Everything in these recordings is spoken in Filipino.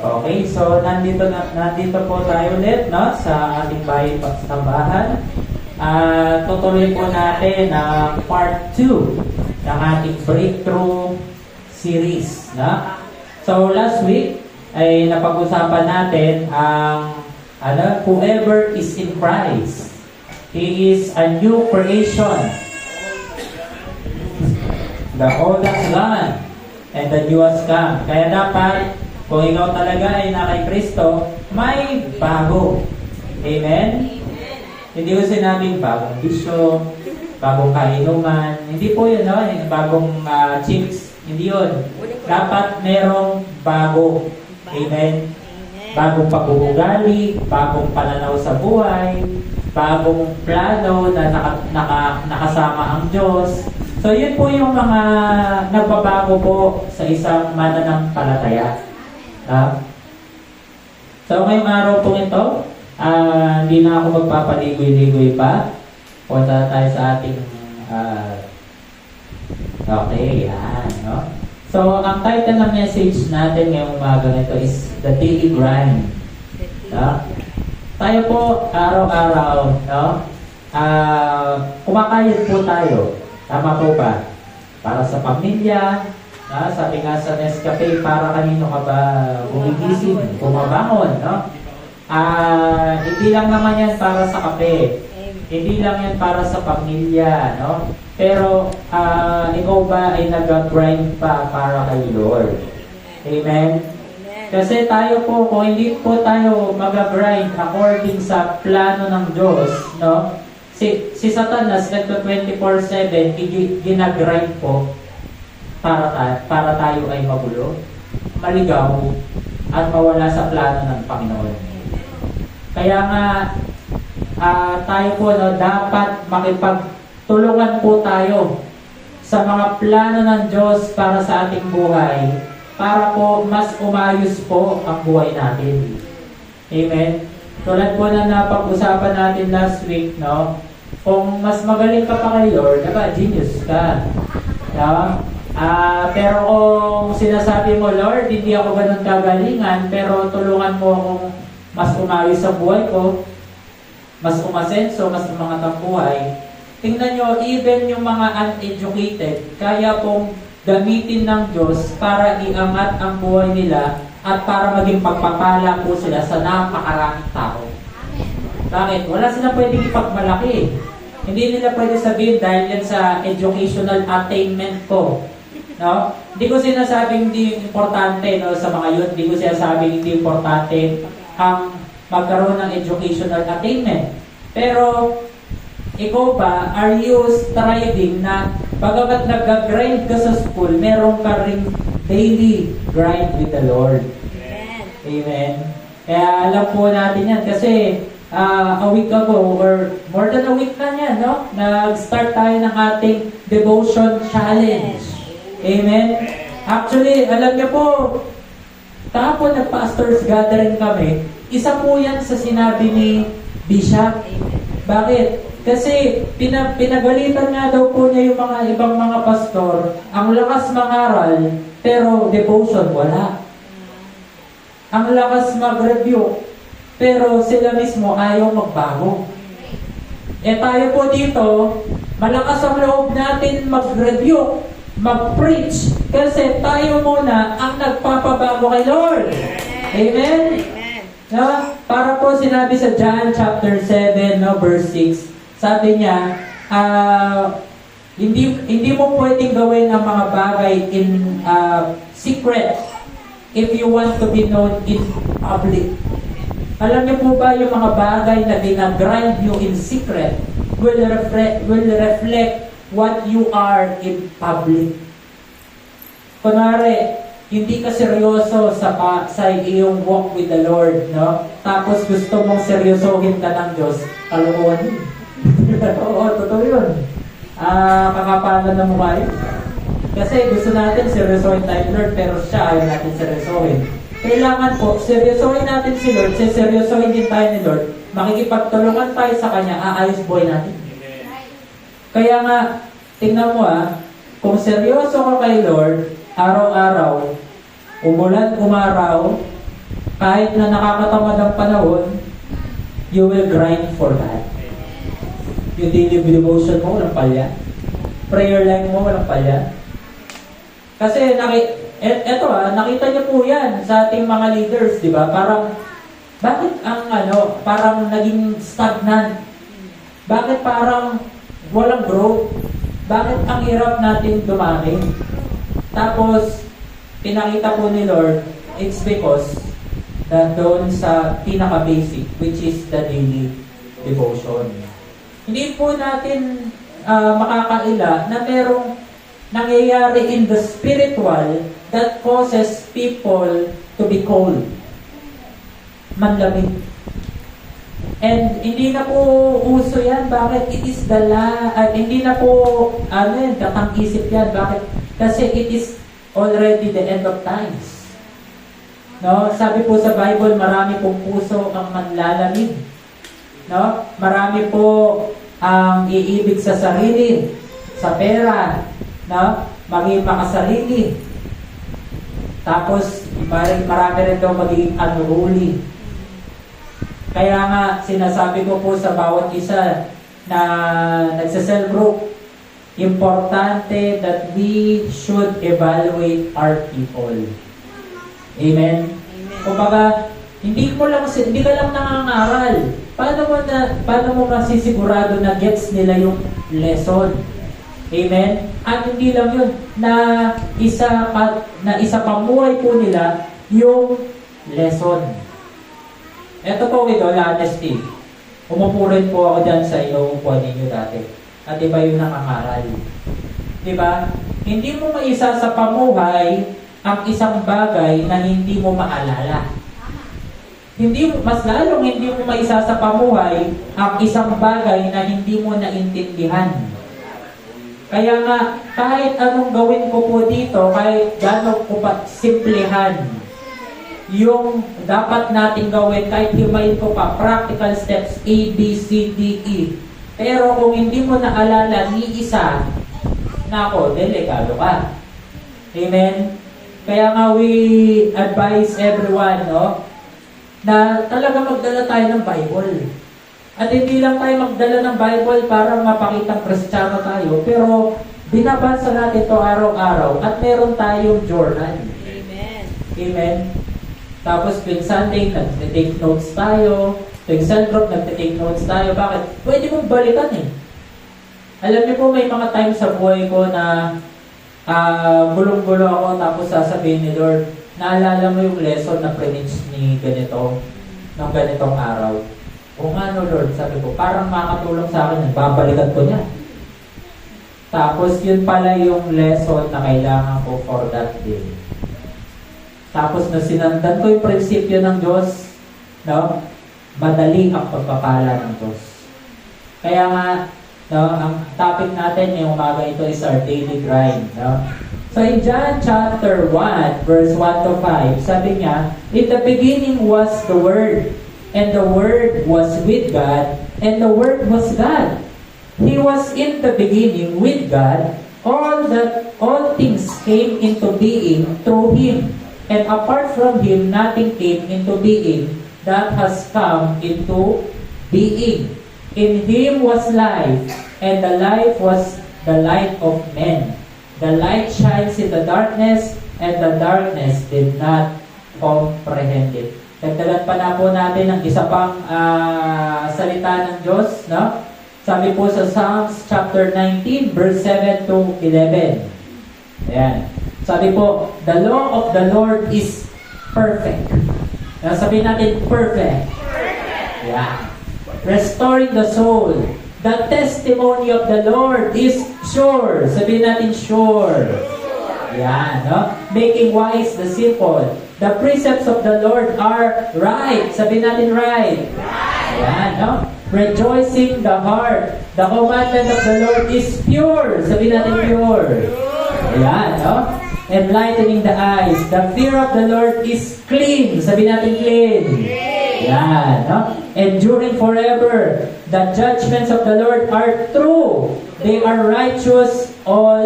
Okay, so nandito po tayo ulit, no, sa ating bahay sambahan. Tutuloy po natin ang part 2 ng ating breakthrough series, no? So last week ay napag-usapan natin ang whoever is in Christ, he is a new creation. The old has gone and the new has come. Kaya dapat, kung ikaw talaga ay na kay Kristo, may bago. Amen? Hindi ko sinabing bagong bisyo, bagong kainuman. Hindi po yun, no? Bagong chips. Hindi yun. Dapat merong bago. Amen? Bagong pag-uugali, bagong pananaw sa buhay, bagong plano na nakasama ang Diyos. So, yun po yung mga nagbabago po sa isang mananampalataya. So, ngayong araw po ito, hindi na ako magpapaligoy-ligoy pa. Punta tayo sa ating okay, yan, no? So, ang title ng message natin ngayong umaga nito is The Daily Grind. No? Tayo po, araw-araw, no? Kumakayod po tayo. Tama po ba? Para sa pamilya, sabi nga sa Nescafe, para kanino ka ba gumigising, bumabangon, no? Hindi lang naman yan para sa kape. Hindi lang yan para sa pamilya, no? Pero, ikaw ba ay nag-grind pa para kay Lord? Amen? Kasi tayo po, kung hindi po tayo mag-grind according sa plano ng Diyos, no? Si Satanas, nagto 24/7, ginagrind po para tayo ay magulo, maligaw, at mawala sa plano ng Panginoon. Kaya nga, tayo po, no, dapat makipagtulungan po tayo sa mga plano ng Diyos para sa ating buhay, para po mas umayos po ang buhay natin. Amen? Tulad po na napag-usapan natin last week, no? Kung mas magaling ka pa kay Lord, genius ka. No? Pero kung sinasabi mo, Lord, hindi ako ganun kagalingan, pero tulungan mo akong mas umayos sa buhay ko, mas umasenso, mas umangat ang buhay. Tingnan nyo, even yung mga uneducated, kaya pong gamitin ng Diyos para iangat ang buhay nila at para maging pagpapala po sila sa napakaraming tao. Bakit? Wala silang pwedeng ipagmalaki. Hindi nila pwede sabihin dahil yan sa educational attainment ko. No? Hindi ko sinasabing hindi importante, no, sa mga youth. Hindi ko sinasabing hindi importante ang magkaroon ng educational attainment. Pero, ikaw ba, are you striving na bagamat nag-grind ka sa school, meron ka ring daily grind with the Lord? Amen. Amen. Kaya alam po natin yan kasi a week ago or more than a week na yan, no? Nag-start tayo ng ating devotion challenge. Amen? Actually, alam niyo po, kahapon nag-pastors gathering kami, isa po yan sa sinabi ni Bishop. Bakit? Kasi pinagalitan nga daw po niya yung mga ibang mga pastor, ang lakas mangaral, pero devotion wala. Ang lakas mag-review, pero sila mismo ayaw magbago. Tayo po dito, malakas ang loob natin mag-review, mag-preach, kasi tayo muna ang nagpapabago kay Lord. Amen? No? Para po sinabi sa John chapter 7, no, verse 6, sabi niya, hindi mo pwedeng gawin ang mga bagay in secret if you want to be known in public. Alam niyo po ba yung mga bagay na dinagrind you in secret will reflect what you are in public. Kunwari, hindi ka seryoso sa iyong walk with the Lord, no? Tapos gusto mong seryosohin ka ng Diyos, kalokohan yun. Oo, totoo yun. Kakapalan na mukha yun. Kasi gusto natin seryosohin tayo Lord, pero siya ayaw natin seryosohin. Kailangan po, seryosohin natin si Lord, seryosohin din tayo ni Lord, makikipagtulungan tayo sa Kanya, aayos buhay natin. Kaya nga, tingnan mo kung seryoso ka kay Lord, araw-araw, umulan, umaraw, Kahit na nakakatamad ang panahon, you will grind for that. Yung daily devotion mo, walang palya. Prayer life mo, walang palya. Kasi, nakita niyo po yan sa ating mga leaders, di ba? Parang, bakit parang naging stagnant? Bakit parang walang growth? Bakit ang hirap natin dumami? Tapos, pinakita po ni Lord, it's because that doon sa pinaka-basic, which is the daily devotion. Hindi po natin makakaila na merong nangyayari in the spiritual that causes people to be cold. Manlamig. And hindi na po uso yan. Bakit? It is hindi na po, katang-isip yan. Bakit? Kasi it is already the end of times. No? Sabi po sa Bible, marami pong puso ang manlalamig. No? Marami po ang iibig sa sarili, sa pera, no? Maging makasarili. Tapos, marami rin daw magiging unruly. Kaya nga, sinasabi ko po sa bawat isa na nagsa-cell group, importante that we should evaluate our people. Amen? Kumbaga, hindi ka lang nangangaral. Paano mo masisigurado na gets nila yung lesson? Amen? At hindi lang yun, na isa pamuhay po nila yung lesson. Ito po with all honesty. Umupo rin po ako dyan sa inuupuan ninyo dati. At iba yung nangangaral. Diba? Hindi mo maisa sa pamuhay ang isang bagay na hindi mo maalala. Mas lalong hindi mo maisa sa pamuhay ang isang bagay na hindi mo naintindihan. Kaya nga, kahit anong gawin ko po dito, kahit gano'n ko pa simplihan, yung dapat natin gawin, kahit himayin ko pa, practical steps, A, B, C, D, E. Pero kung hindi mo naalala ni isa, nako, delikado ka. Amen? Kaya nga we advise everyone, no, na talaga magdala tayo ng Bible. At hindi lang tayo magdala ng Bible para mapakitang Kristiyano tayo, pero binabasa natin ito araw-araw at meron tayong journal. Amen. Amen? Tapos tuwing Sunday, nag-take notes tayo. Tuwing cell group, nag-take notes tayo. Bakit? Pwede mong balikan eh. Alam niyo po, may mga time sa buhay ko na bulong-bulo ako, tapos sasabihin ni Lord, naalala mo yung lesson na preach ni ganito, ng ganitong araw. O nga no Lord, sabi ko, parang makatulong sa akin, babalikan ko niya. Tapos yun pala yung lesson na kailangan ko for that day. Tapos na sinandan ko yung prinsipyo ng Diyos, no? Madali ang pagpapala ng Diyos. Kaya nga, no, ang topic natin ngayong umaga ito is our daily grind. No? So in John chapter 1, verse 1 to 5, sabi niya, in the beginning was the Word, and the Word was with God, and the Word was God. He was in the beginning with God. All things came into being through Him, and apart from Him, nothing came into being that has come into being. In Him was life, and the life was the light of men. The light shines in the darkness, and the darkness did not comprehend it. Dagdagan pa na po natin ang isa pang salita ng Diyos, no? Sabi po sa Psalms chapter 19, verse 7 to 11. Ayan. Sabi po, the law of the Lord is perfect. Sabihin natin, perfect. Yeah. Restoring the soul. The testimony of the Lord is sure. Sabihin natin, sure. Yeah, no? Making wise the simple. The precepts of the Lord are right. Sabihin natin, right. Yeah, no? Rejoicing the heart. The commandment of the Lord is pure. Sabihin natin, pure. Yeah, no? Enlightening the eyes. The fear of the Lord is clean. Sabihin natin, clean. Yeah, no? Enduring forever. The judgments of the Lord are true. They are righteous all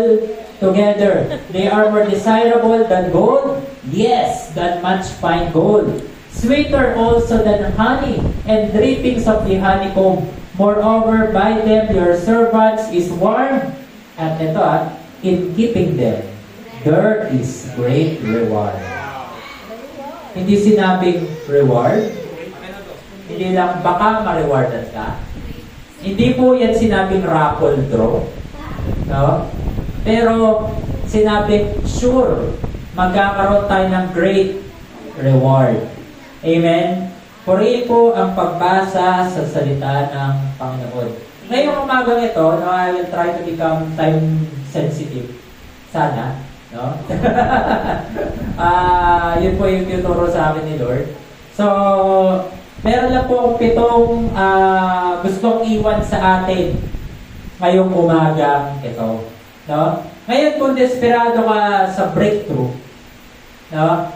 together. They are more desirable than gold. Yes, than much fine gold. sweeter also than honey, and drippings of the honeycomb. Moreover, by them your servants is warned, at ito in keeping them, there is great reward. Hindi sinabing reward, hindi lang baka ma-rewardan ka. Hindi po yan sinabing raffle draw. No? Pero sinabing sure, magkakaroon tayo ng great reward. Amen? Purihin po ang pagbasa sa salita ng Panginoon. Ngayong umagang ito, no, I will try to become time sensitive. Sana. No? Yun po yung tinuturo sa akin ni Lord. So, meron lang po akong pitong gustong iwan sa atin ngayong umagang ito. No? Ngayon kung desperado ka sa breakthrough, no?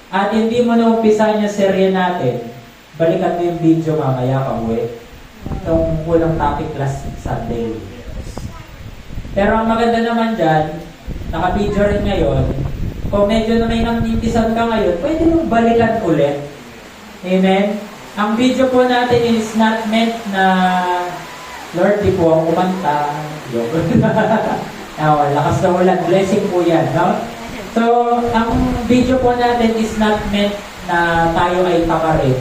At hindi mo na umpisan yung serye natin, balikan mo yung video mamaya pa-uwi. Itong unang topic last Sunday. Pero ang maganda naman dyan, naka-video rin ngayon, kung medyo na may nangintisan ka ngayon, pwede mong balikan ulit. Amen? Ang video po natin is not meant na Lord, di po ako kumanta. Lakas na ulan. Blessing po yan. No? So, ang video po natin is not meant na tayo ay takarin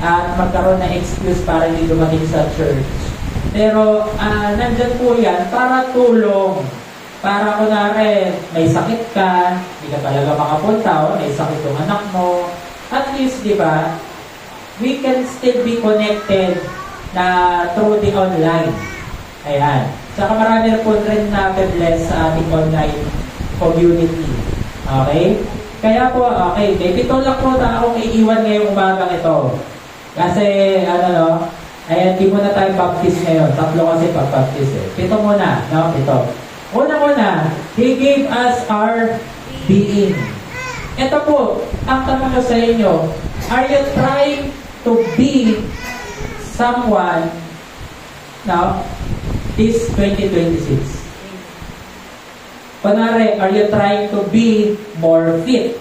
at magkaroon ng excuse para hindi dumating sa church. Pero, nandyan po yan para tulong. Para kunwari, may sakit ka, hindi ka talaga makapunta, o may sakit yung anak mo. At least, di ba, we can still be connected na through the online. Ayan. Saka marami na po rin na bless sa ating online community. Okay? Kaya po, okay, may pito lang po na akong iiwan ngayong umagang ito. Kasi, ayan, di muna tayo baptist ngayon. 3 kasi pag-baptist eh. Pito muna, no? Pito. Una-una, He gave us our being. Ito po, ang tanong ko sa inyo, are you trying to be someone now this 2026? Kunwari, are you trying to be more fit?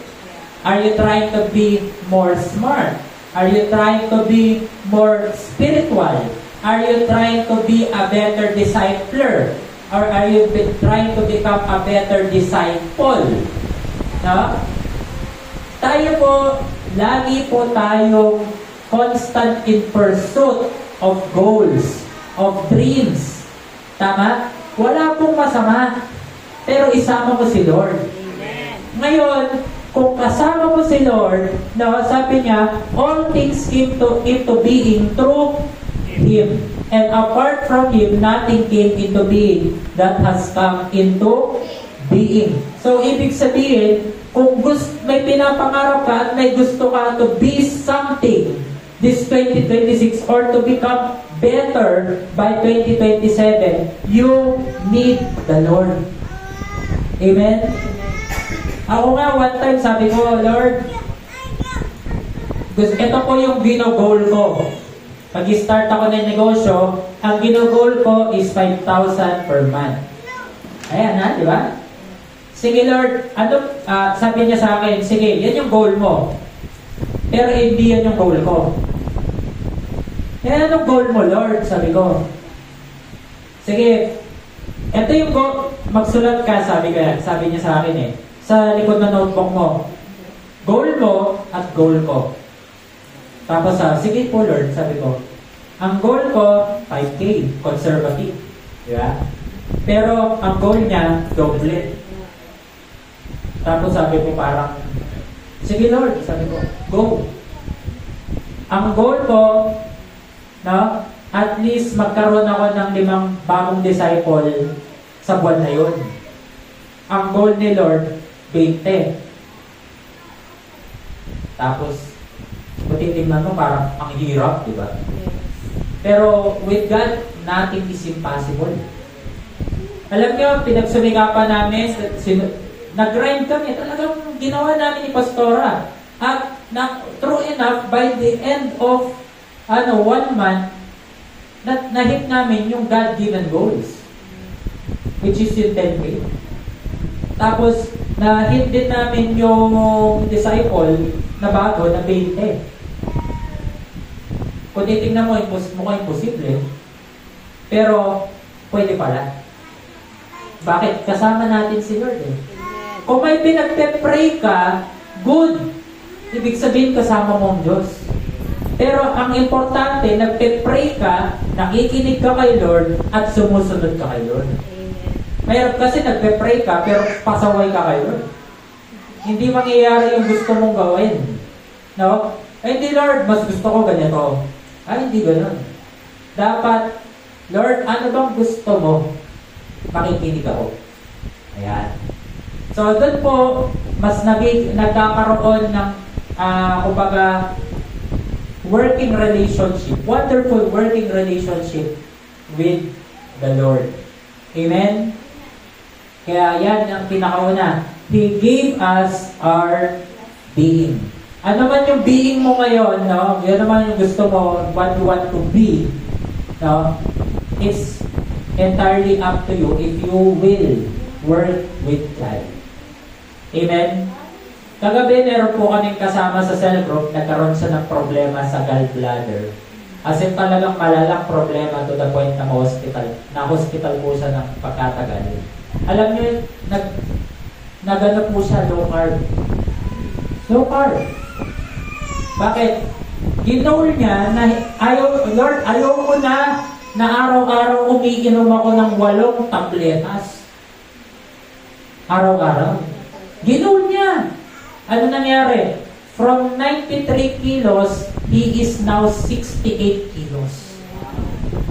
Are you trying to be more smart? Are you trying to be more spiritual? Are you trying to be a better discipler? Or are you trying to become a better disciple? No? Tayo po, lagi po tayong constant in pursuit of goals, of dreams. Tama? Wala pong masama. Pero isama mo si Lord. Amen. Ngayon, kung kasama mo si Lord, no, sabi niya, all things came into being through Him. And apart from Him, nothing came into being that has come into being. So, ibig sabihin, kung may pinapangarap ka at may gusto ka to be something this 2026 or to become better by 2027, you need the Lord. Amen? Ako nga, one time sabi ko, Lord, ito po yung gino-goal ko. Pag-start ako ng negosyo, ang gino-goal ko is 5,000 per month. Ayan ha, di ba? Sige Lord, sabi niya sa akin, sige, yan yung goal mo. Pero hindi yan yung goal ko. Yan yung goal mo, Lord, sabi ko. Sige, ito yung goal, magsulat ka, sabi niya sa akin eh. Sa likod ng notebook mo. Goal mo at goal ko. Tapos sige po Lord, sabi ko. Ang goal ko, 5K, conservative. Di ba? Pero ang goal niya, doble. Tapos sabi ko parang, sige Lord, sabi ko, go. Ang goal ko, no, at least magkaroon ako ng 5 bagong disciple sa buwan na yun. Ang goal ni Lord, 20. Tapos, kung titignan mo, parang ang hirap, di ba? Pero with God, nothing is impossible. Alam niyo, pinagsumikapan namin, nag-grind kami, talagang ginawa namin ni Pastora. At true enough, by the end of 1 month, na-hit namin yung God-given goals, which is yung 10K. Tapos, na-hit din namin yung disciple na bago na 20. Kung titignan mo, mukhang imposible. Pero, pwede pala. Bakit? Kasama natin si Lord eh. Kung may pinagpe-pray ka, good. Ibig sabihin, kasama mo ang Diyos. Pero ang importante, nagpe-pray ka, nakikinig ka kay Lord, at sumusunod ka kay Lord. Mayroon kasi nagpe-pray ka, pero pasaway ka kay Lord. Hindi mangyayari yung gusto mong gawin. No? Hindi, Lord, mas gusto ko ganito. Ay, hindi ganun. Dapat, Lord, ano bang gusto mo? Makikinig ako. Ayan. So, doon po, mas nagkakaroon ng, kumbaga, working relationship, wonderful working relationship with the Lord. Amen? Kaya yan ang pinakauna. He gave us our being. Ano man yung being mo ngayon, no? Yan naman yung gusto mo, what you want to be, no? It's entirely up to you if you will work with God. Amen? Kagabi, meron po kaming kasama sa cell group, nagkaroon siya ng problema sa gallbladder. As in talagang malalang problema to the point na na-hospital po siya ng pagkatagal. Alam niyo, nagano po siya, low carb. Low carb. Bakit? Ginool niya na Lord, ayaw ko na araw-araw umiinom ako ng 8 tabletas. Araw-araw. Ginool niya. Ano nangyari? From 93 kilos, he is now 68 kilos.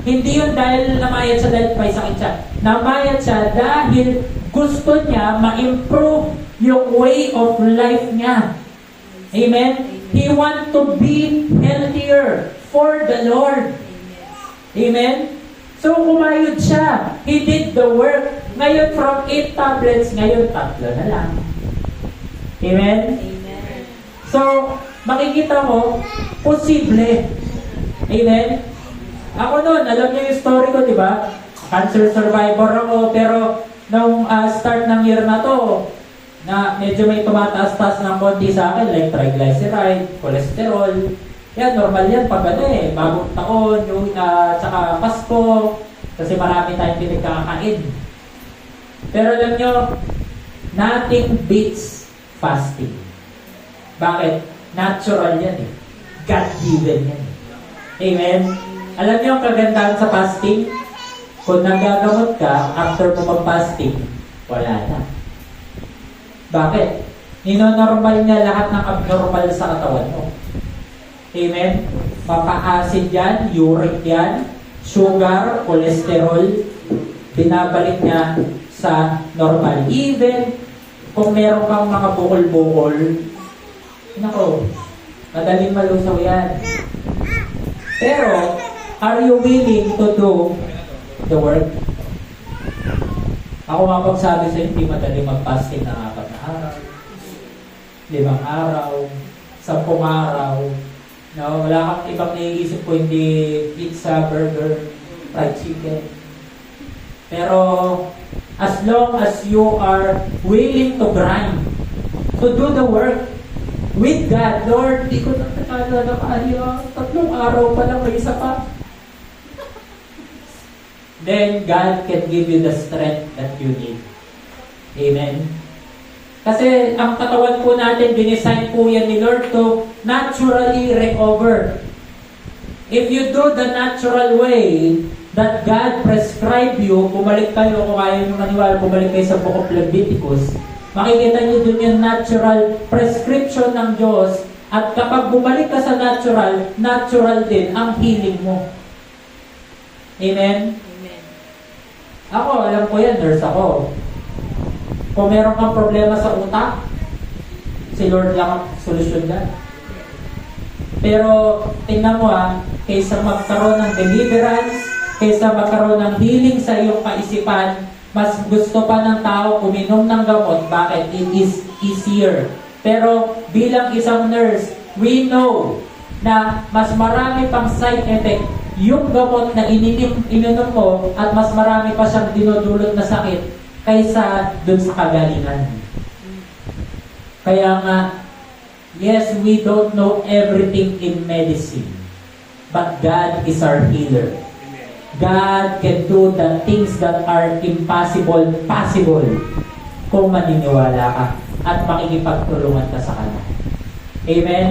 Hindi yun dahil namayat siya dahil may sakit siya. Namayat siya dahil gusto niya ma-improve yung way of life niya. Amen? He want to be healthier for the Lord. Amen? So, kumayod siya. He did the work. Ngayon, from 8 tablets, ngayon 3 na lang. Amen? Amen. So, makikita mo, posible. Amen? Ako noon, alam niyo yung story ko, di ba? Cancer survivor ako, pero nung start ng year na to, na medyo may tumataas-taas ng konti sa akin, like triglyceride, cholesterol. Yan, normal yan pag bagong taon, yung, tsaka Pasko, kasi marami tayong pinagkakain. Pero alam nyo, nothing beats fasting. Bakit? Natural yan eh. God-given yan eh. Amen? Alam niyo ang kagandahan sa fasting? Kung nagagamot ka, after mo mag-fasting, wala na. Bakit? Ninonormal niya lahat ng abnormal sa katawan mo. Amen? Mapa-acid yan, uric yan, sugar, cholesterol, binabalik niya sa normal. Even kung meron kang mga bukol-bukol, nako, madaling malusaw yan. Pero, are you willing to do the work? Ako nga pagsabi sa hindi madali mag-fasting ng 4 na araw, 5 araw, 10 araw. No, wala kang ibang naiisip ko, hindi pizza, burger, fried chicken. Pero, as long as you are willing to grind, to do the work with God, Lord, di ko natatala na kaya, 3 araw pa lang, may isa pa. Then, God can give you the strength that you need. Amen? Kasi, ang katawan po natin, dinisign po yan ni Lord to naturally recover. If you do the natural way that God prescribe you, bumalik kayo, kung ayaw nyo maniwala, bumalik kayo sa Book of Leviticus, makikita nyo dun yung natural prescription ng Diyos, at kapag bumalik ka sa natural, natural din ang healing mo. Amen? Ako, alam ko yan, nurse ako. Kung meron kang problema sa utak, si Lord lang ang solusyon dyan. Pero, tingnan mo kaysa magkaroon ng deliverance, kaysa magkaroon ng healing sa iyong kaisipan, mas gusto pa ng tao uminom ng gamot. Bakit? It is easier. Pero, bilang isang nurse, we know na mas marami pang side effect yung gamot na ininom mo at mas marami pa siyang dinudulot na sakit kaysa dun sa kagalingan. Kaya nga, yes, we don't know everything in medicine, but God is our healer. God can do the things that are impossible, possible, kung maniniwala ka at makikipagtulungan ka sa Kanya. Amen?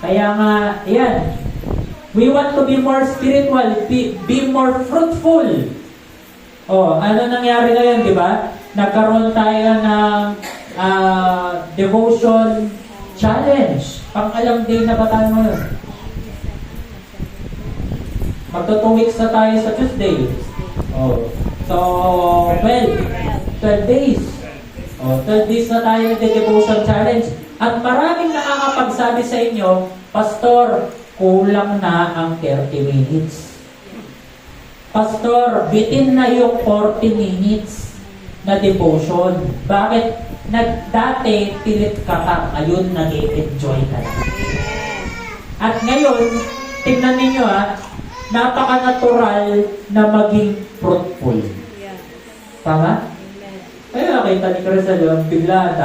Kaya nga, yan. We want to be more spiritual, be more fruitful. Oh, ano nangyari ngayon, di ba? Nagkaroon tayo ng devotion challenge. Pang-alang day na ba tayo ngayon? Magto 2 weeks na tayo sa Tuesday. Oh. So, 12 days. Oh, 12 days na tayo ng devotion challenge. At maraming nakakapagsabi sa inyo, Pastor, kulang na ang 30 minutes. Pastor, bitin na yung 40 minutes na devotion. Bakit? Dati, pilit ka pa. Ngayon, nag-enjoy ka na. At ngayon, tingnan ninyo napaka-natural na maging fruitful. Tama? Kaya nakita ni Crisel, bigla,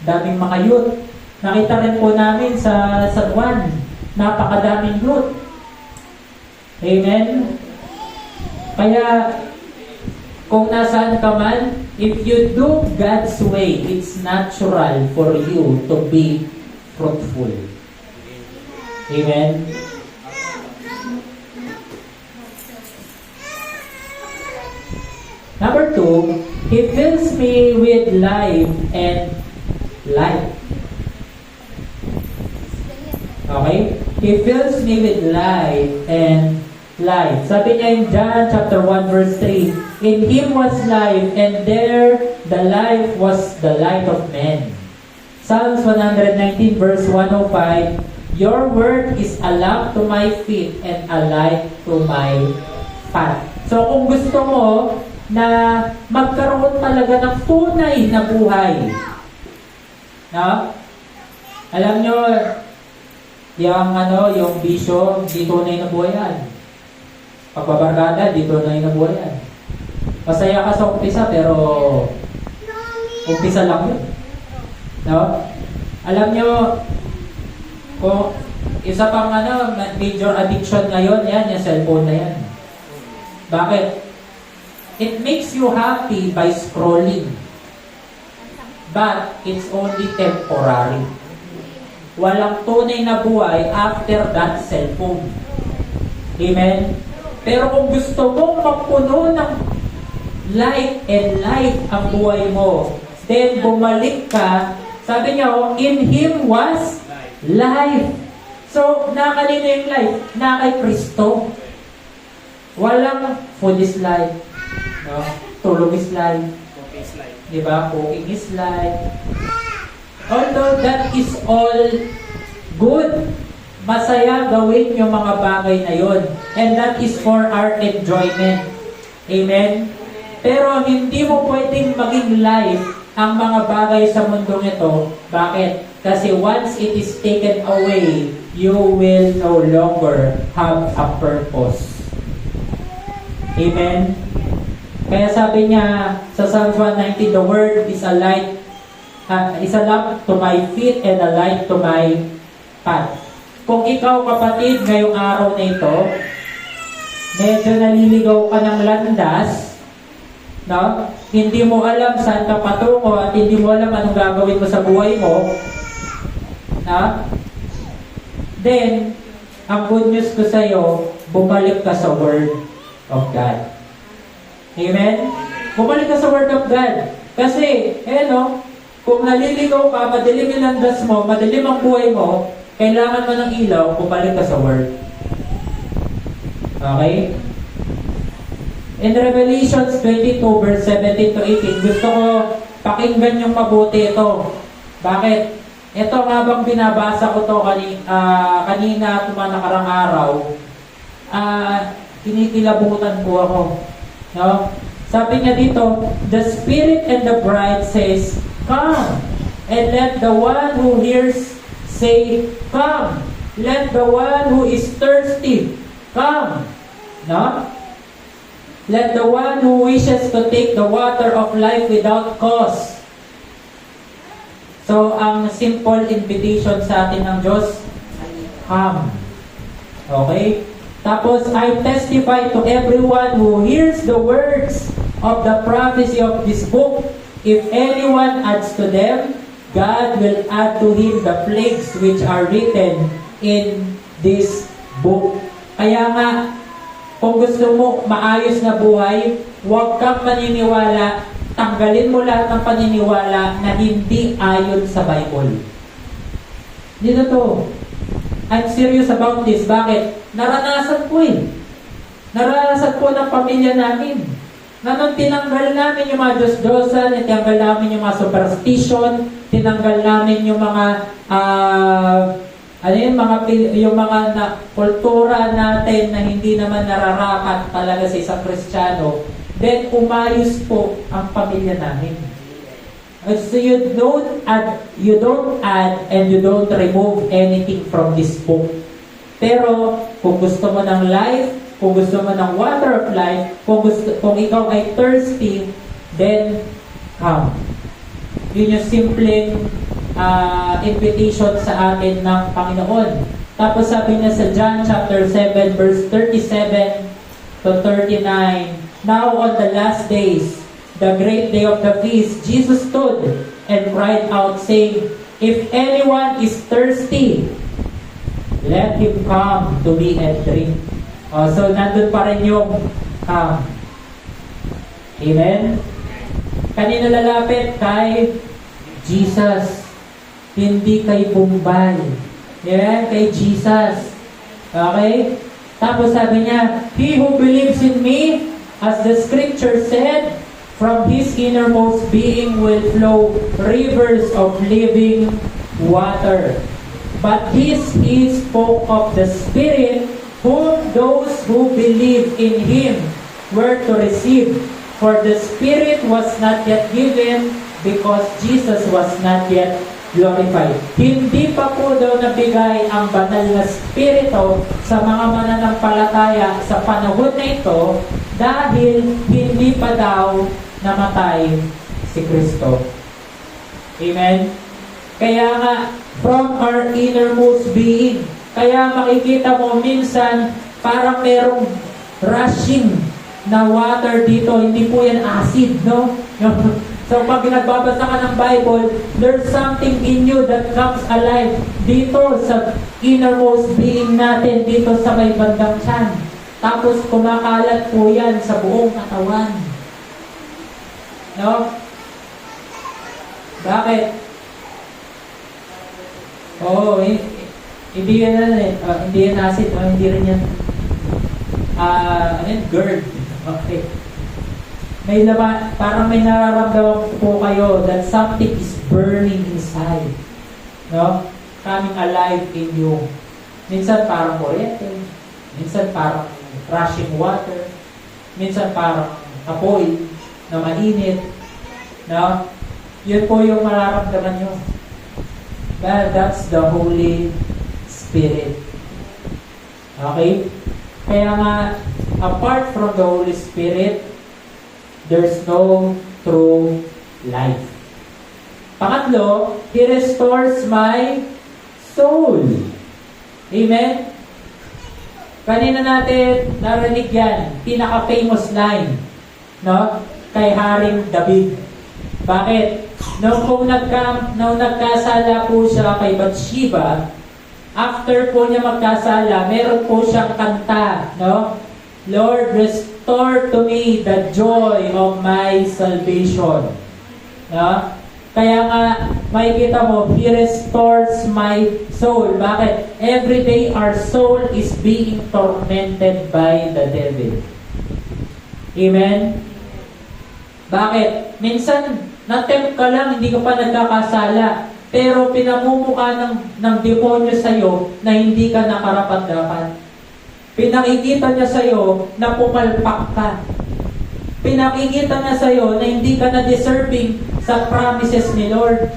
daming mga youth. Nakita rin po namin sa San Juan, napakadaming youth. Amen? Kaya, kung nasaan ka man, if you do God's way, it's natural for you to be fruitful. Amen? Number 2, He fills me with life and light. Okay? He fills me with life and life. Sabi niya in John chapter 1 verse 3, in Him was life, and there the life was the light of men. Psalms 119 verse 105, your word is a lamp to my feet and a light to my path. So kung gusto mo na magkaroon talaga ng tunay na buhay, no? Alam nyo, yung bisyo, di tunay na buhay yan. Pagbabarkada, di tunay na buhay yan. Masaya ka sa umpisa, pero umpisa lang yun. No? Alam nyo, kung isa pang major addiction ngayon, yan, yung cellphone na yan. Bakit? It makes you happy by scrolling. But it's only temporary. Walang tunay na buhay after that cellphone. Amen? Pero kung gusto mong magpuno ng light and life ang buhay mo, then bumalik ka, sabi niya, in Him was life. So, nakanino yung life? Na kay Kristo. Walang food is life. No? Tulog is life. Diba? Cooking is life. Although that is all good, masaya gawin yung mga bagay na yon. And that is for our enjoyment. Amen? Pero hindi mo pwedeng maging life ang mga bagay sa mundong ito. Bakit? Kasi once it is taken away, you will no longer have a purpose. Amen? Kaya sabi niya sa Psalms 119, the word is a light, is a lamp to my feet and a light to my path. Kung ikaw, kapatid, ngayong araw na ito, medyo naliligaw ka ng landas, no? Hindi mo alam saan ka patungo at hindi mo alam anong gagawin mo sa buhay mo, no? Then, ang good news ko sa iyo, bumalik ka sa Word of God. Amen? Bumalik ka sa Word of God. Kasi, kung naliligaw ka, madilim yung landas mo, madilim ang buhay mo, kailangan mo ng ilaw, bumalik ka sa Word. Okay? In Revelations 22, verse 17 to 18, gusto ko pakinggan yung mabuti ito. Bakit? Ito habang binabasa ko to kanina at mga nakarang araw, kinikilabutan po ako. No? Sabi niya dito, the Spirit and the bride says, come, and let the one who hears say, come. Let the one who is thirsty come. No? let the one who wishes to take the water of life without cause. So, ang simple invitation sa atin ng Diyos, come. Okay? Tapos, I testify to everyone who hears the words of the prophecy of this book. If anyone adds to them, God will add to him the plagues which are written in this book. Kaya nga, kung gusto mo maayos na buhay, huwag kang maniniwala, tanggalin mo lahat ng paniniwala na hindi ayon sa Bible. Dito to. I'm serious about this. Bakit? Naranasan ko eh. Naranasan ko ng pamilya namin. Na nung tinanggal namin yung mga Diyos-Diyosan, tinanggal namin yung mga superstition, tinanggal namin yung mga yung mga kultura natin na hindi naman nararapat talaga sa isang Kristiyano, then umayos po ang pamilya namin. So you don't add and you don't remove anything from this book. Pero kung gusto mo ng life, kung gusto mo ng water of life, kung ikaw ay thirsty, then come. Yun yung simpleng invitation sa atin ng Panginoon. Tapos sabi niya sa John chapter 7 verse 37 to 39, now on the last days, the great day of the feast, Jesus stood and cried out saying, if anyone is thirsty, let him come to me and drink. So nandun pa rin yung come. Amen? Kanino lalapit? Kay Jesus. Hindi kay Bombay. Amen? Kay Jesus. Okay? Tapos sabi niya, he who believes in me, as the scripture said, from his innermost being will flow rivers of living water. But this he spoke of the Spirit, whom those who believe in him were to receive. For the Spirit was not yet given, because Jesus was not yet glorified. Hindi pa po daw nabigay ang banal na Espiritu sa mga mananampalataya sa panahon na ito dahil hindi pa daw namatay si Kristo. Amen? Kaya nga, from our innermost being, kaya makikita mo minsan parang merong rushing na water dito, hindi po yan acid, no? So pag nagbabasa ka ng Bible, there's something in you that comes alive dito sa innermost being natin, dito sa may bandang tiyan. Tapos kumakalat po yan sa buong katawan. No? Bakit? Oo, hindi yan hindi yan acid, hindi rin yan GERD. Okay. May parang may nararamdaman po kayo that something is burning inside. No? Coming alive in you. Minsan parang kuryente, minsan parang rushing water, minsan parang apoy na mainit. No? Yun po yung mararamdaman nyo. That's the Holy Spirit. Okay? Kaya nga, apart from the Holy Spirit, there's no true life. Pangatlo, He restores my soul. Amen? Kanina natin narinig yan, pinaka-famous line, no? Kay Haring David. Bakit? Nung nagkasala po siya kay Bathsheba, after po niya magkasala, meron po siyang kanta, no? Lord, restore to me the joy of my salvation. No? Kaya nga, makikita mo, He restores my soul. Bakit? Every day our soul is being tormented by the devil. Amen? Bakit? Minsan, na-tempt ka lang, hindi ka pa nagkakasala. Pero pinamumukha ng demonyo sa'yo na hindi ka nakarapat-dapat. Pinakikita niya sa'yo na pumalpak ka. Pinakikita niya sa'yo na hindi ka na deserving sa promises ni Lord.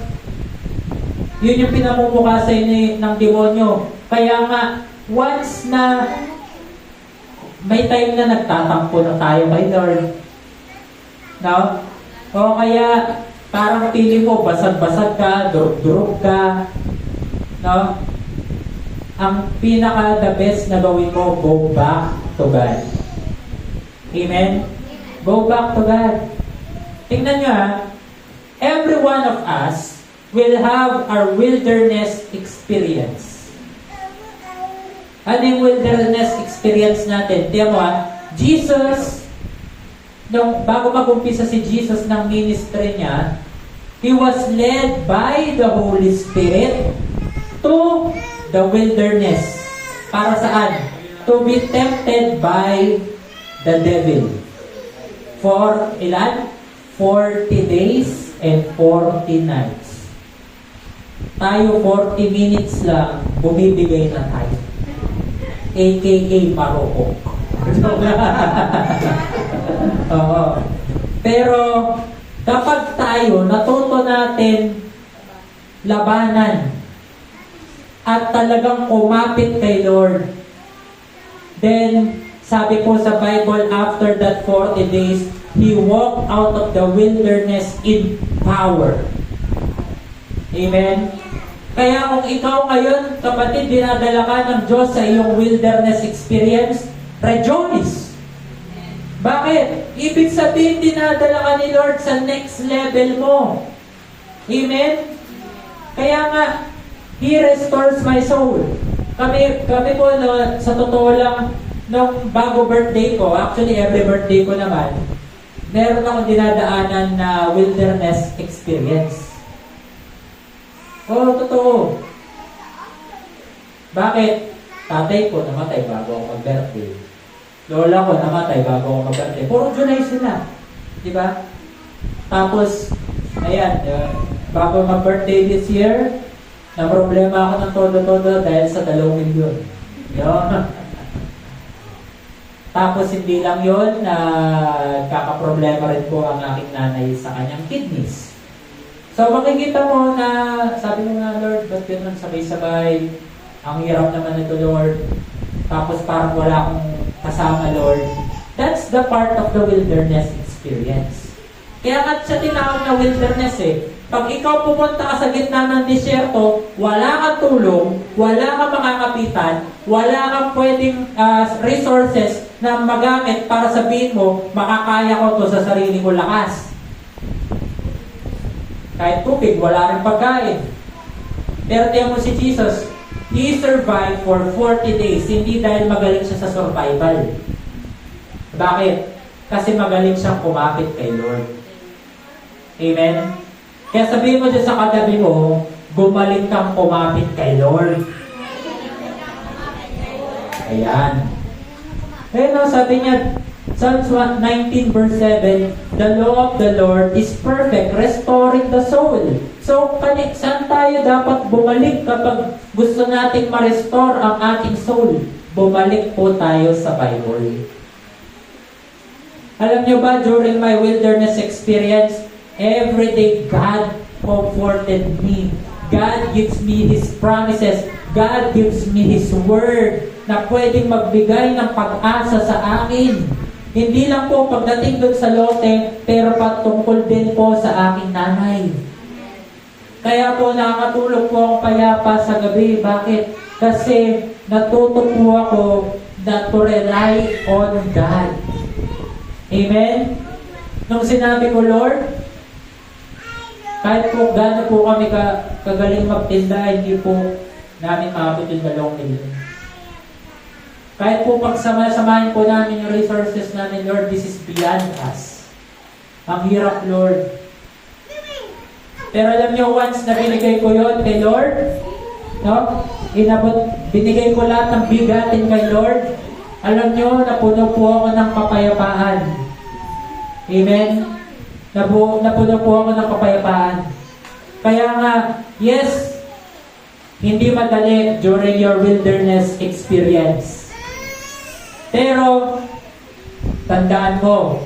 Yun yung pinamumukha sa'yo ng demonyo. Kaya nga, once na may time na nagtatampo na tayo kay Lord. No? O kaya, parang pili mo, basag-basag ka, durug-durug ka. No? Ang pinaka-the best na gawin mo, go back to God. Amen? Go back to God. Tingnan nyo every one of us will have our wilderness experience. Ano yung wilderness experience natin? Tiyan mo Jesus, bago mag-umpisa si Jesus ng ministry niya, He was led by the Holy Spirit to the wilderness. Para saan? To be tempted by the devil. For ilan? 40 days and 40 nights. Tayo 40 minutes lang, bumibigay na tayo. AKA marupok. Oo. Pero kapag tayo natuto natin labanan at talagang kumapit kay Lord, then sabi po sa Bible, after that 40 days, He walked out of the wilderness in power. Amen? Kaya kung ikaw ngayon, kapatid, dinadala ka ng Diyos sa iyong wilderness experience, rejoice. Bakit? Ibig sabihin, dinadala ka ni Lord sa next level mo. Amen? Kaya nga, He restores my soul. Kami po, no, sa totoo lang, nung bago birthday ko, actually every birthday ko naman, meron akong dinadaanan na wilderness experience. Oo, totoo. Bakit? Tatay ko namatay bago ako mag-birthday. Lola ko namatay bago ako mag-birthday. Puro July sila. Diba? Tapos, ayan, bago mag-birthday this year, na problema ako ng todo-todo dahil sa 2 milyon. Yun. Tapos hindi lang yun, kakaproblema rin po ang aking nanay sa kanyang kidneys. So makikita mo na, sabi mo nga, Lord, ba't yun lang sabay-sabay? Ang hirap naman ito, Lord. Tapos parang wala akong kasama, Lord. That's the part of the wilderness experience. Kaya nga siya tinawag na wilderness Pag ikaw pupunta ka sa gitna ng disyerto, wala kang tulong, wala kang makakapitan, wala kang pwedeng resources na magamit para sabihin mo, makakaya ko to sa sarili ko lakas. Kahit tubig, wala rin pagkain. Pero tiyan mo si Jesus, He survived for 40 days, hindi dahil magaling siya sa survival. Bakit? Kasi magaling siyang kumapit kay Lord. Amen? Kaya sabihin mo dyan sa katabi mo, gumaling kang kumapit kay Lord. Ayan. Ayun sabi niya, Psalms 19 verse 7, the law of the Lord is perfect, restoring the soul. So, saan tayo dapat bumalik kapag gusto nating ma-restore ang ating soul? Bumalik po tayo sa Bible. Alam niyo ba, during my wilderness experience, every day God comforted me. God gives me His promises. God gives me His word na pwedeng magbigay ng pag-asa sa akin. Hindi lang po pagdating doon sa lote, pero patungkol din po sa aking nanay. Kaya po nakakatulog po akong payapa sa gabi. Bakit? Kasi natuto po ako na to rely on God. Amen? Nung sinabi ko, Lord, kahit po gano'n po kami kagaling magtinda, hindi po namin maabot yung 2 milyon. Kahit po pagsama-samahin po namin yung resources namin, Lord, this is beyond us. Ang hirap, Lord. Pero alam niyo, once na binigay ko yon kay Lord, no? Binigay ko lahat ng bigatin kay Lord, alam niyo, napuno po ako ng kapayapaan. Amen? Napuno po ako ng kapayapaan. Kaya nga, yes, hindi madali during your wilderness experience. Pero, tandaan mo,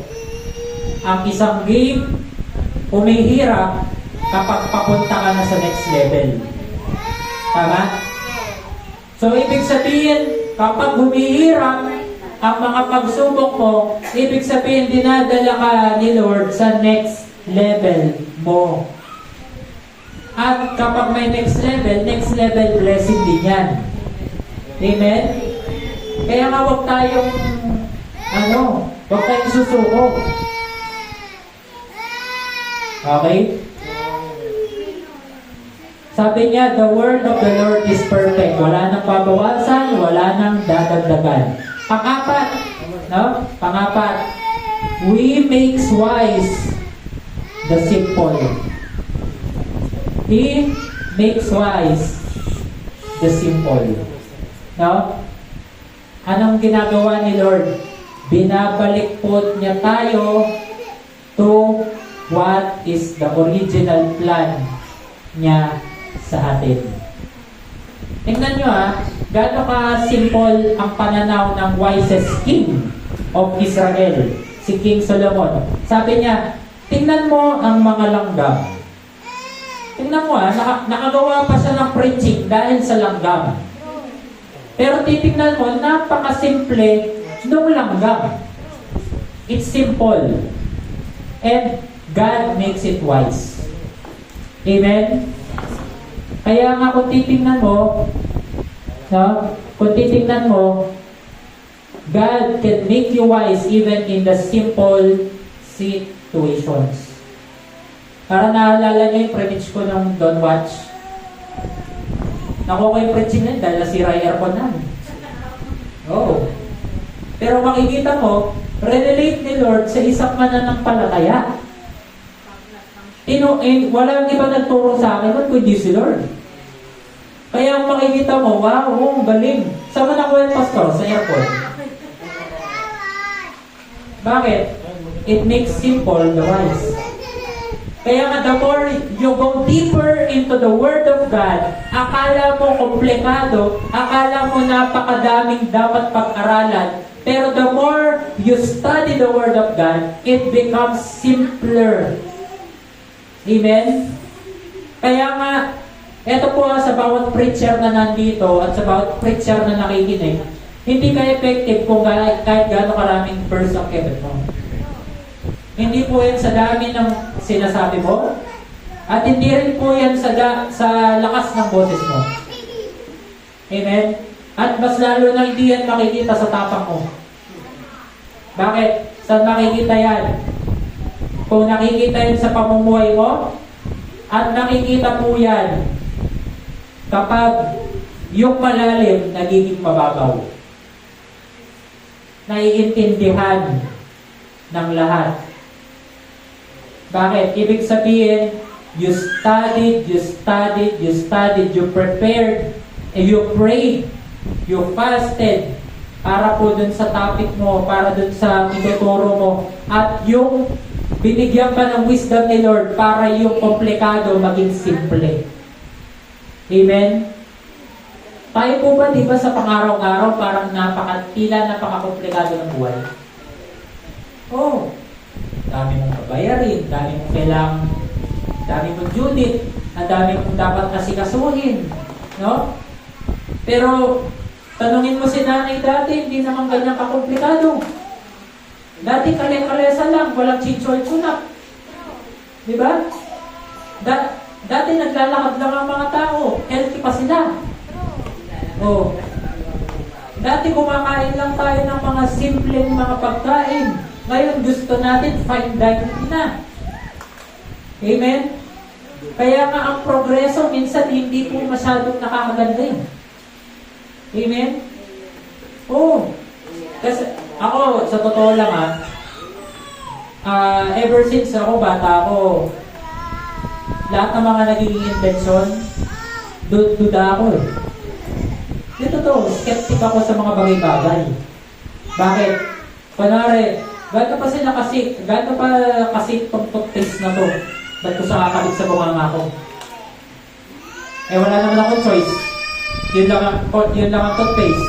ang isang game, humihirap kapag papunta ka na sa next level. Tama? So, ibig sabihin, kapag humihirap ang mga pagsubok mo, ibig sabihin, dinadala ka ni Lord sa next level mo. At kapag may next level blessing din yan. Amen? Kaya nga huwag tayong, huwag tayong susuko. Okay? Sabi niya, the word of the Lord is perfect. Wala nang babawasan, wala nang dadagdagan. Pang-apat, Pang-apat, we makes wise the simple. He makes wise the simple. Anong ginagawa ni Lord? Binabalik po niya tayo to what is the original plan niya sa atin. Tingnan nyo gaano ka simple ang pananaw ng wisest king of Israel, si King Solomon. Sabi niya, tingnan mo ang mga langgam. Tingnan mo nakagawa pa siya ng preaching dahil sa langgam. Pero titingnan mo, napakasimple nung langgam. It's simple. And God makes it wise. Amen? Kaya nga kung titingnan mo, God can make you wise even in the simple situations. Para naalala niyo yung preach ko ng Don't Watch. Nakuha ko yung preaching na dahil nasira yung aircon namin. Oo. Pero makikita mo, relate ni Lord sa isang mananampalataya. Walang iba nagturo sa akin kundi si Lord. Kaya makikita mo, wow, galing. Saan mo nakuha yung pastor? Sa airport. Bakit? It makes simple the wise. Kaya nga, the more you go deeper into the Word of God, akala mo komplikado, akala mo napakadaming dapat pag-aralan, pero the more you study the Word of God, it becomes simpler. Amen? Kaya nga, eto po sa bawat preacher na nandito at sa bawat preacher na nakikinig, hindi ka effective kung kahit gaano karaming verse ang kebet mo. Hindi po yan sa dami ng sinasabi mo, at hindi rin po yan sa lakas ng boses mo. Amen? At mas lalo na hindi yan makikita sa tapang mo. Bakit? Saan makikita yan? Kung nakikita yan sa pamumuhay mo, at nakikita po yan kapag yung malalim nagiging mababaw. Naiintindihan ng lahat. Bakit? Ibig sabihin, you studied, you prepared, you prayed, you fasted, para po dun sa topic mo, para dun sa ituturo mo, at yung binigyan ka ng wisdom ni Lord para yung komplikado maging simple. Amen? Tayo po ba, di ba sa pang-araw-araw, parang napaka-komplikado ng buhay? Oh, dami mong kabayarin, dami mong kailangan, dami mong unit, ang dami mong dapat asikasuhin, no? Pero, tanungin mo si nanay dati, hindi naman ganyan kakomplikado. Dati kalesa lang, walang chichol-chunap. Di ba? Dati naglalakad lang ang mga tao, healthy pa sila. Oh. Dati kumakain lang tayo ng mga simpleng mga pagkain. Ngayon gusto natin fine dining na. Amen? Kaya nga ang progreso minsan hindi po masyadong nakakaganda. Amen? Oh. Kasi ako, sa totoo lang ever since ako, bata ako, lahat ng mga nagiging invention, duda ako Dito skeptic ako sa mga bagay-bagay. Bakit? Kunwari, gaano pa kasi itong toothpaste na to? Ba't ko sa kakabit sa bunganga ko? Wala naman akong choice. Yun lang ang toothpaste.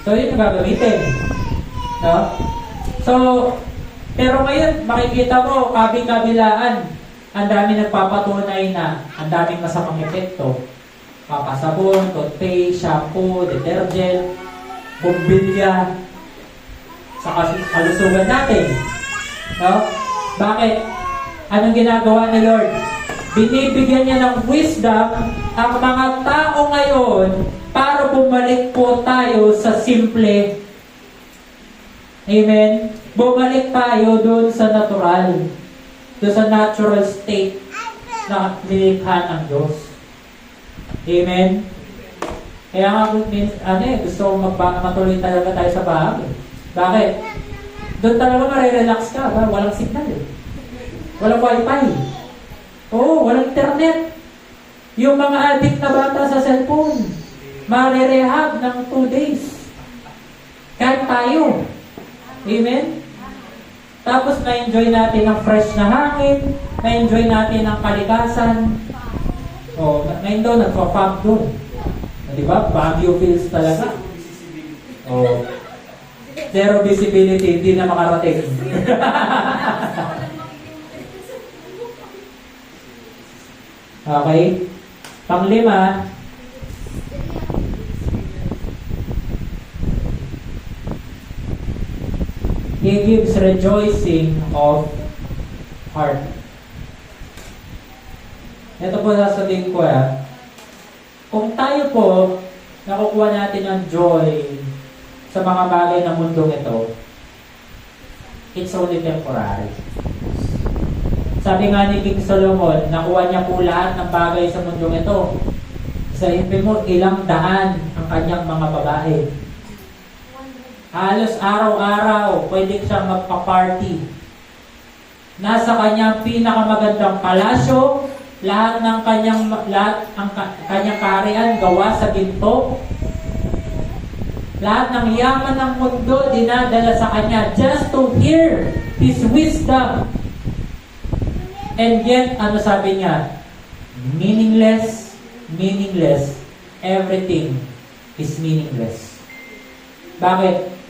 So, yun ang gagamitin. No? So, pero ngayon, makikita mo, kabi-kabilaan, ang dami nagpapatunay na ang daming masamang epekto. Papasabon, toothpaste, shampoo, detergent. bumbilya sa kalusugan natin. No? Bakit? Anong ginagawa ni Lord? Binibigyan niya ng wisdom ang mga tao ngayon para bumalik po tayo sa simple. Amen? Bumalik tayo doon sa natural. Doon sa natural state na nilikha ng Diyos. Amen? Kaya nga, gusto ko matuloy talaga tayo sa bahay. Bakit? Doon talaga marirelax ka. Walang signal eh. Walang wifi. Oo, walang internet. Yung mga addict na bata sa cellphone, marirehab ng 2 days. Kahit tayo. Amen? Tapos na-enjoy natin ang fresh na hangin, na-enjoy natin ang kalikasan. O, ngayon doon, nagpa-fog doon. Diba? Baguio feels talaga. O, zero visibility, hindi na makarating. Okay? Panglima, He gives rejoicing of heart. Ito po sasabihin ko kung tayo po nakukuha natin ng joy sa mga bagay ng mundong ito, it's only temporary. Sabi nga ni King Solomon, nakuha niya po lahat ng bagay sa mundong ito. Isipin mo, ilang daan ang kanyang mga babae. Halos araw-araw, pwede siyang magpa-party. Nasa kanyang pinakamagandang palasyo, lahat ng kanyang kaharian gawa sa ginto. Lahat ng yaman ng mundo dinadala sa kanya just to hear His wisdom. And yet, ano sabi niya? Meaningless, everything is meaningless. Bakit?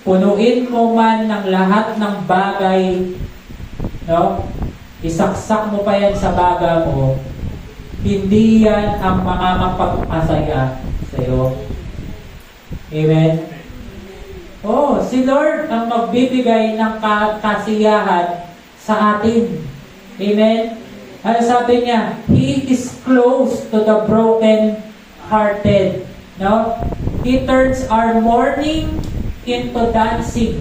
Punuin mo man ng lahat ng bagay, no? Isaksak mo pa yan sa baga mo, hindi yan ang makakapagpasaya sa iyo. Amen? Oh, si Lord ang magbibigay ng kasiyahan sa atin. Amen? Ano sabi niya? He is close to the broken-hearted. No? He turns our mourning into dancing.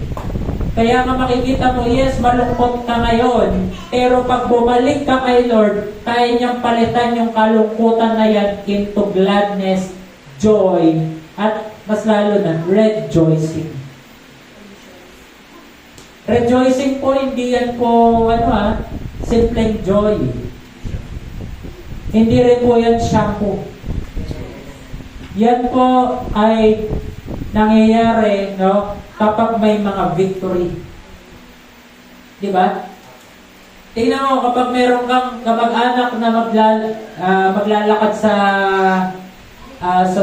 Kaya nga makikita mo, yes, malungkot ka ngayon, pero pag bumalik ka kay Lord, kaya niyang palitan yung kalungkutan na yan into gladness, joy, at mas lalo na, rejoicing. Rejoicing po, hindi yan po, simpleng joy. Hindi rin po yan shampoo. Yan po ay nangyayari, no, kapag may mga victory. Di ba? Tingnan mo, kapag meron kang kamag-anak na maglalakad sa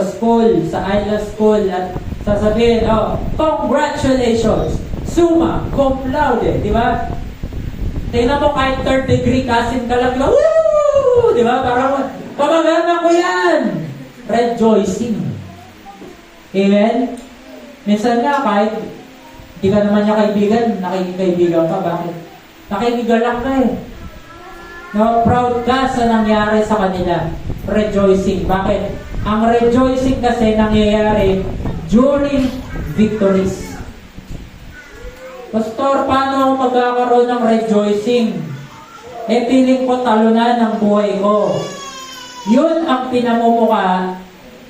school, sa ILA school, at sasabihin, congratulations, summa cum laude, di ba? Tingnan mo, kahit 3rd degree cousin ka lang, woo! Di ba? Parang, kamag-anak ko yan! Rejoicing. Amen? Minsan nga, kahit hindi ka naman niya kaibigan, nakikikaibigan ka. Bakit? Nakikigalak ka eh. No, proud ka sa nangyari sa kanila. Rejoicing. Bakit? Ang rejoicing kasi nangyayari during victories. Pastor, paano ako magkakaroon ng rejoicing? Piling ko talunan ng buhay ko. Yun ang pinamumuka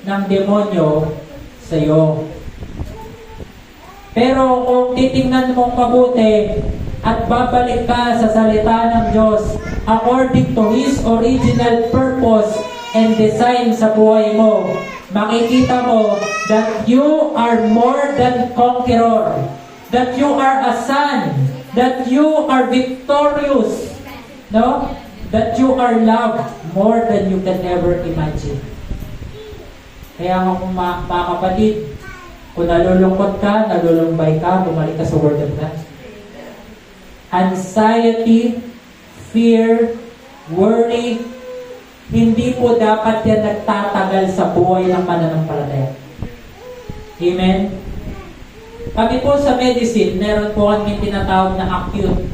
ng demonyo sa iyo. Pero kung titingnan mong mabuti at babalik ka sa salita ng Diyos according to His original purpose and design sa buhay mo, makikita mo that you are more than conqueror, that you are a son, that you are victorious, no? That you are loved more than you can ever imagine. Kaya nga kung mga kapatid, kung nalulungkot ka, nalulumbay ka, bumalik ka sa Word of God. Anxiety, fear, worry, hindi po dapat yan nagtatagal sa buhay ng mananampalataya. Amen? Kami po sa medicine, meron po kami tinatawag na acute.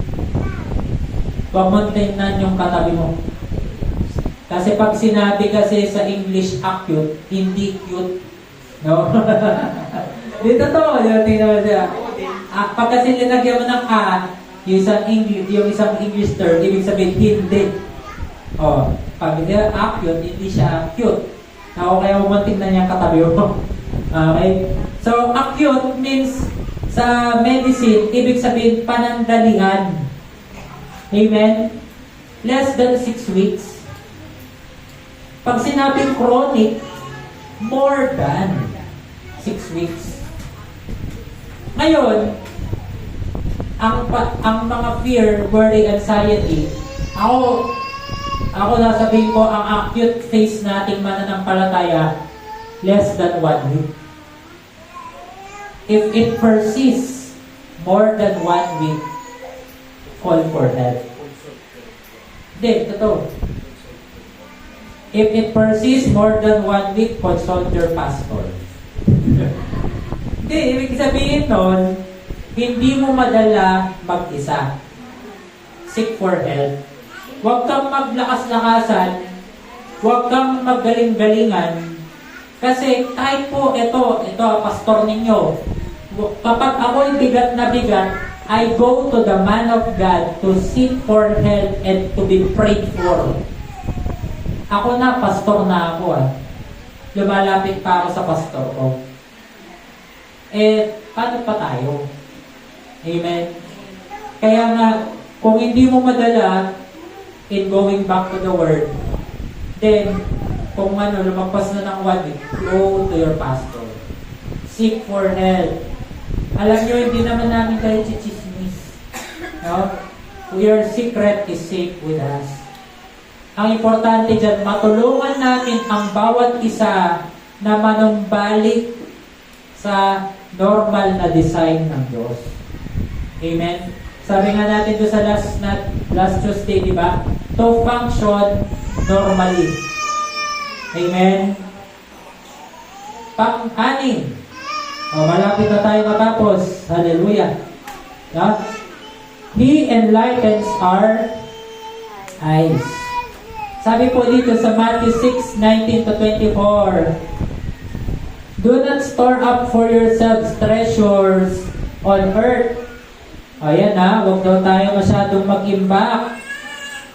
Huwag mo tingnan yung katabi mo. Kasi pag sinabi kasi sa English acute, hindi cute. No? Dito to, tingnan mo siya. Pag kasi linagyan mo ng A, yung isang English term, ibig sabihin hindi. Oh, pag hindi acute, hindi siya cute. Ako kaya huwag mo tingnan niya katabi mo. Okay? So, acute means sa medicine, ibig sabihin panandalian. Amen? Less than 6 weeks. Pag sinabing chronic, more than 6 weeks. Ngayon, ang mga fear, worry, anxiety, ako nasabihin ko, ang acute phase nating mananampalataya, less than 1 week. If it persists more than 1 week, call for help. Hindi, totoo. If it persists more than 1 week, consult your pastor. Hindi, ibig sabihin nun, hindi mo madala mag-isa. Seek for help. Huwag kang maglakas-lakasan, huwag kang magaling-galingan, kasi kahit po ito, pastor ninyo, kapag ako'y bigat na bigat, I go to the man of God to seek for help and to be prayed for. Ako na, pastor na ako Lumalapit pa ako sa pastor ko. Paano pa tayo? Amen? Kaya nga, kung hindi mo madala in going back to the Word, then, kung lumagpas na ng 1 week, go to your pastor. Seek for help. Alam nyo, hindi naman namin kayo chichismis. No? Your secret is safe with us. Ang importante dyan, matulungan namin ang bawat isa na manumbalik sa normal na design ng Diyos. Amen? Sabi nga natin doon sa last Tuesday, di ba? To function normally. Amen? Pang-anim. Malapit na tayo matapos. Hallelujah. Yeah? He enlightens our eyes. Sabi po dito sa Matthew 6:19-24, do not store up for yourselves treasures on earth. Ayan huwag daw tayo masyadong mag-imbak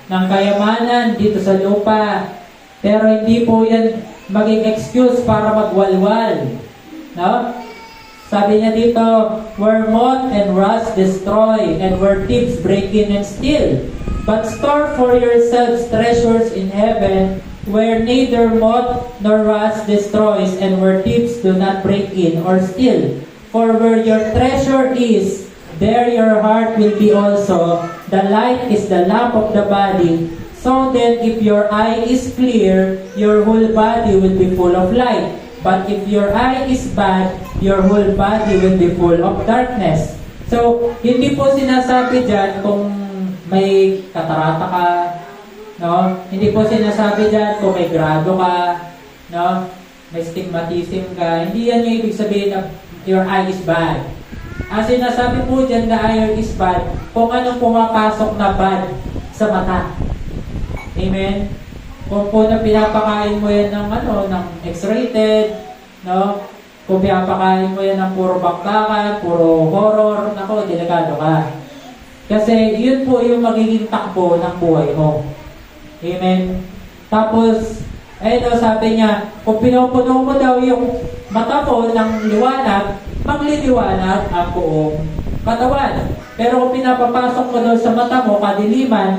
ng kayamanan dito sa lupa. Pero hindi po yan maging excuse para magwalwal. No? Sabi niya dito, where moth and rust destroy, and where thieves break in and steal. But store for yourselves treasures in heaven, where neither moth nor rust destroys, and where thieves do not break in or steal. For where your treasure is, there your heart will be also. The light is the lamp of the body. So then, if your eye is clear, your whole body will be full of light. But if your eye is bad, your whole body will be full of darkness. So, hindi po sinasabi dyan kung may katarata ka, no? Hindi po sinasabi dyan kung may grado ka, no? May stigmatism ka. Hindi yan yung ibig sabihin na your eye is bad. Ang sinasabi po dyan na eye is bad, kung anong pumapasok na bad sa mata. Amen? Kung po na pinapakain mo yan ng ng X-rated, no? Kung pinapakain mo yan ng puro bakbakan, puro horror, nako, delikado ka. Kasi yun po yung magiging takbo ng buhay mo. Amen? Tapos, sabi niya, kung pinupuno mo daw yung mata mo ng liwanag, magliliwanag ang buong katawan. Pero kung pinapapasok mo daw sa mata mo, kadiliman,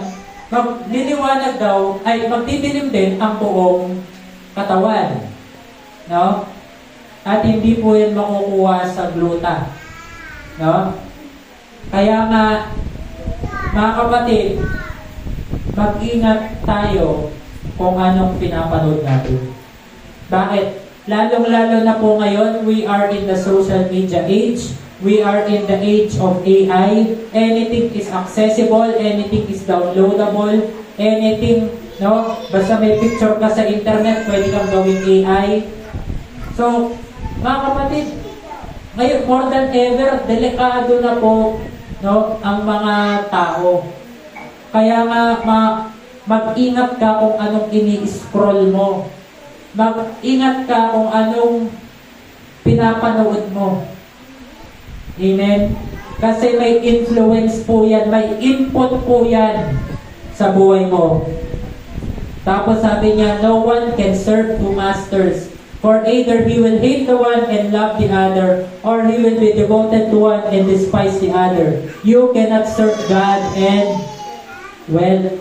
magliliwanag daw, ay magdidilim din ang buong katawan. No? At hindi po yan makukuha sa gluta. No? Kaya nga, mga kapatid, mag-ingat tayo kung anong pinapanood natin. Bakit? Lalong-lalo na po ngayon, we are in the social media age. We are in the age of AI. Anything is accessible, anything is downloadable, anything, no? Basta may picture ka sa internet, pwede kang gawing AI. So, mga kapatid, Ngayon, more than ever, delikado na po, no, ang mga tao. Kaya nga, mag-ingat ka kung anong ini-scroll mo. Mag-ingat ka kung anong pinapanood mo. Amen? Kasi may influence po yan, may input po yan sa buhay mo. Tapos sabi niya, no one can serve two masters. For either he will hate the one and love the other, or he will be devoted to one and despise the other. You cannot serve God and wealth.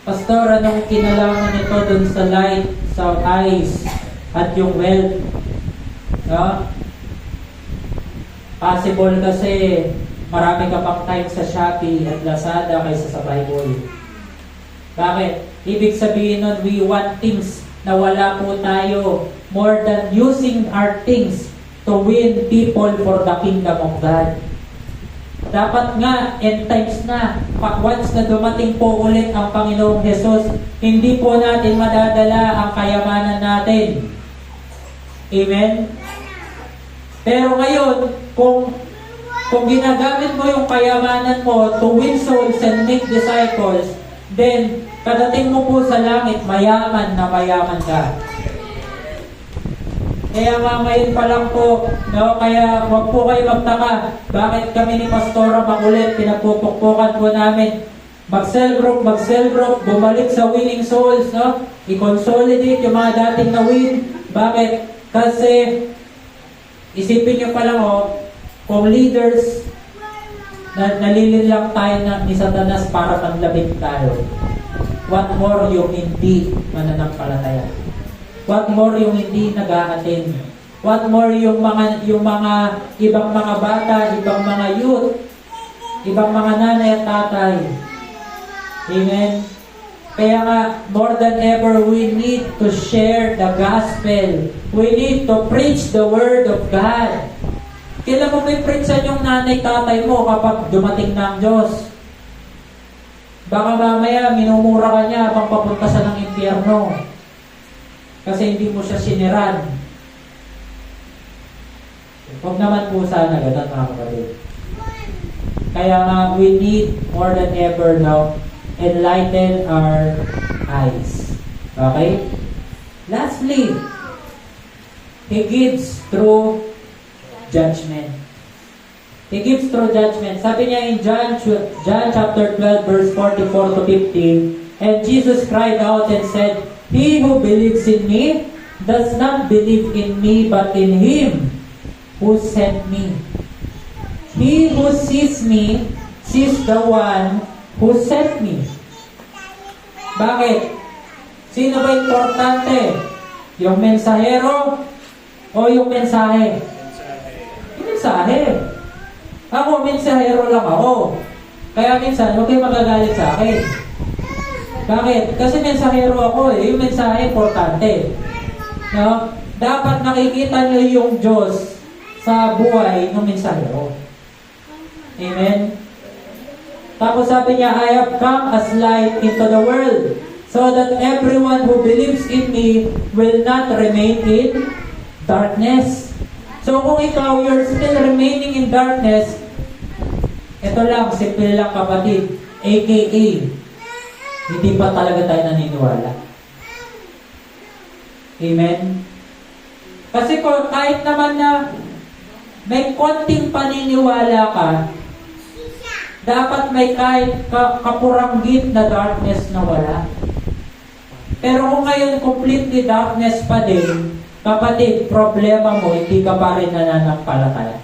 Pastor, anong kinalaman nito dun sa light, sa eyes, at yung wealth? No? Possible kasi marami ka pang time sa Shopee at Lazada kaysa sa Bible. Bakit? Ibig sabihin nun, we want things na wala po tayo more than using our things to win people for the kingdom of God. Dapat nga, end times na, once na dumating po ulit ang Panginoong Jesus, hindi po natin madadala ang kayamanan natin. Amen? Pero ngayon, kung ginagamit mo yung kayamanan mo to win souls and make disciples, then pagdating mo po sa langit, mayaman na mayaman ka. Kaya nga ngayon pa lang po, no, kaya wag po kayo magtaka. Bakit kami ni Pastora makulit, pinagpupukpukan po namin. Mag-cell group, bumalik sa winning souls, no? I-consolidate yung mga dating na win. Bakit? Kasi, isipin nyo pa lang, kung leaders, nalilin lang tayo ni Satanas para panlabit tayo. What more yung hindi mananampalataya? What more yung hindi nag-a-attend? What more yung mga ibang mga bata, ibang mga youth, ibang mga nanay at tatay? Amen? Kaya nga, more than ever, we need to share the gospel. We need to preach the word of God. Kailan mo may preachan yung nanay, tatay mo kapag dumating na ang Diyos? Baka mamaya, minumura ka niya habang papunta sa ng impyerno. Kasi hindi mo siya siniran. Huwag naman po sana ganun, mga kapatid. Kaya nga, we need more than ever now, enlighten our eyes. Okay? Lastly, He gives through judgment. He gives through judgment. Sabi niya in John chapter 12, verse 44 to 15, and Jesus cried out and said, He who believes in me does not believe in me, but in Him who sent me. He who sees me sees the one who sent me. Bakit? Sino ba importante? Yung mensahero o yung mensahe? Yung mensahe. Ako, mensahero lang ako. Kaya minsan, huwag kayo magagalit sa akin. Bakit? Kasi mensahero ako eh. Yung mensahe, importante. No? Dapat nakikita nyo yung Diyos sa buhay ng mensahero. Amen? Tapos sabi niya, I have come as light into the world, so that everyone who believes in me will not remain in darkness. So kung ikaw, you're still remaining in darkness, ito lang, simple lang kapatid, aka, hindi pa talaga tayo naniniwala. Amen? Kasi kahit naman na may konting paniniwala ka, dapat may kahit kapuranggit na darkness na wala. Pero kung ngayon completely darkness pa din, kapatid, problema mo, hindi ka pa rin nananampalataya.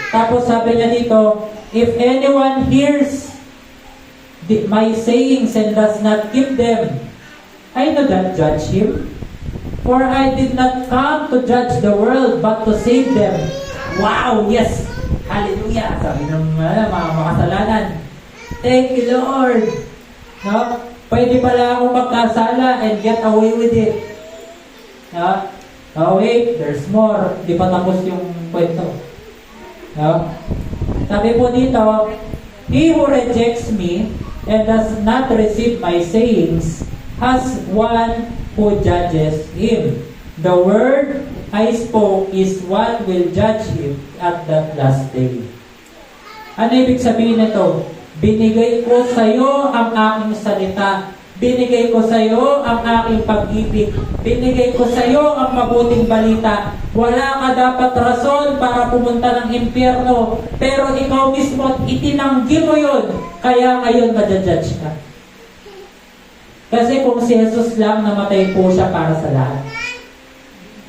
Tapos sabi niya dito, if anyone hears my sayings and does not keep them, I do not judge him. For I did not come to judge the world, but to save them. Wow! Yes! Hallelujah! Sabi ng mga makasalanan. Thank you, Lord! No? Pwede pala akong magkasala and get away with it. No? Oh wait, there's more. Di pa tapos yung kwento. No? Sabi po dito, he who rejects me and does not receive my sayings has one who judges him. The word I spoke is what will judge him at that last day. Ano ibig sabihin nito? Binigay ko sa iyo ang aking salita. Binigay ko sa iyo ang aking pag-ibig. Binigay ko sa iyo ang mabuting balita. Wala ka dapat rason para pumunta ng impyerno. Pero ikaw mismo itinanggi mo yun. Kaya ngayon madjudge ka. Kasi kung si Jesus lang, namatay po siya para sa lahat.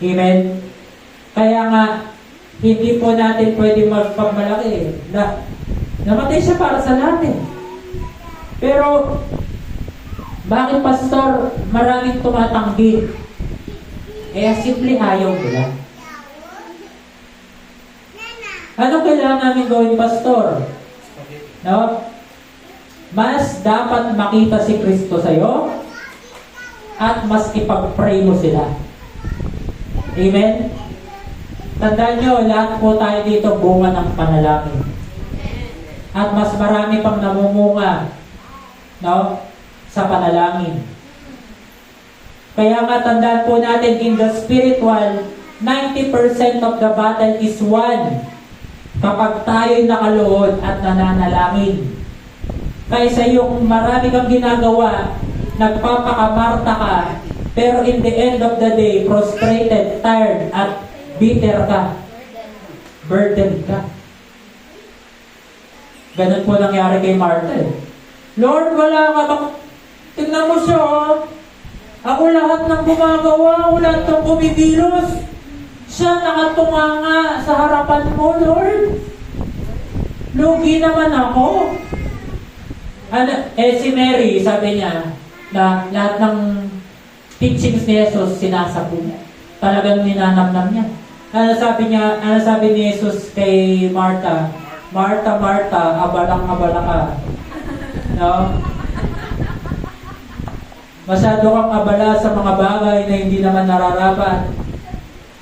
Amen? Kaya nga, hindi po natin pwede magpagmalaki. Namatay siya para sa lahat eh. Pero, bakit pastor, maraming tumatanggi? Simple ayaw nila. Ano kailangan namin gawin, pastor? No? Mas dapat makita si Kristo sa'yo at mas ipag-pray mo sila. Amen? Tandaan nyo, lahat po tayo dito bunga ng panalangin. At mas marami pang namumunga, no, sa panalangin. Kaya nga tandaan po natin, in the spiritual, 90% of the battle is won kapag tayo'y nakaluhod at nananalangin. Kaysa yung marami kang ginagawa, nagpapakamarta ka, pero in the end of the day, frustrated, tired, at bitter ka. Burdened ka. Ganun po nangyari kay Martha. Lord, wala ka bang... Tingnan mo siya, oh. Ako lahat ng gumagawa, ako lahat ng kumikilos. Siya nakatunganga sa harapan mo, Lord. Lugi naman ako. Si Mary, sabi niya, na lahat ng teachings ni Jesus, sinasabi niya. Talagang ninanamnam niya. Ano sabi ni Jesus kay Martha? Martha, Martha, abalang-abala ka. No? Masyado kang abala sa mga bagay na hindi naman nararapat.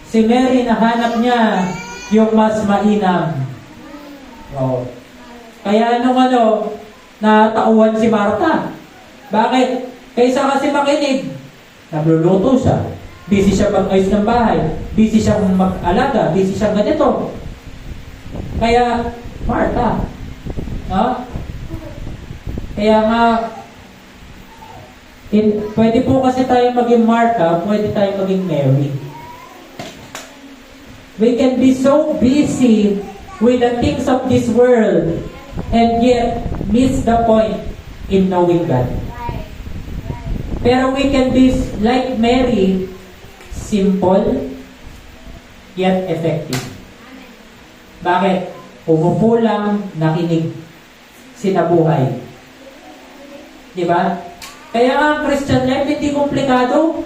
Si Mary, nahanap niya yung mas mainam. Oh. Kaya natauhan si Martha. Bakit? Kaysa kasi makinig, nagluluto siya. Busy siya mag-ayos ng bahay. Busy siyang mag-alaga. Busy siyang ganito. Kaya, Martha. No? Kaya nga, pwede po kasi tayo maging Martha, pwede tayo maging Mary. We can be so busy with the things of this world and yet miss the point in knowing God. Pero we can be like Mary, simple yet effective. Bakit? Umupo lang, nakinig, sinabuhay. Di ba? Kaya ang Christian life hindi komplikado.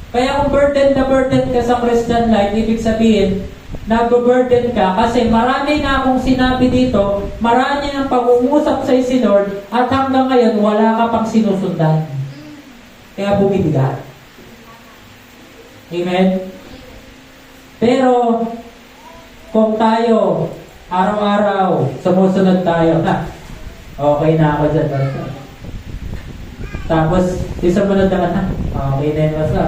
Kaya kung burden ka sa Christian life, ibig sabihin, nag-burden ka kasi marami na akong sinabi dito, marami nang pag-umusap sa'yo si Lord at hanggang ngayon wala ka pang sinusundan. Kaya bumibigat. Amen? Pero, kung tayo, araw-araw, sumusunod tayo, okay na ako dyan. Tapos, sumunod naman, okay na yun, basta.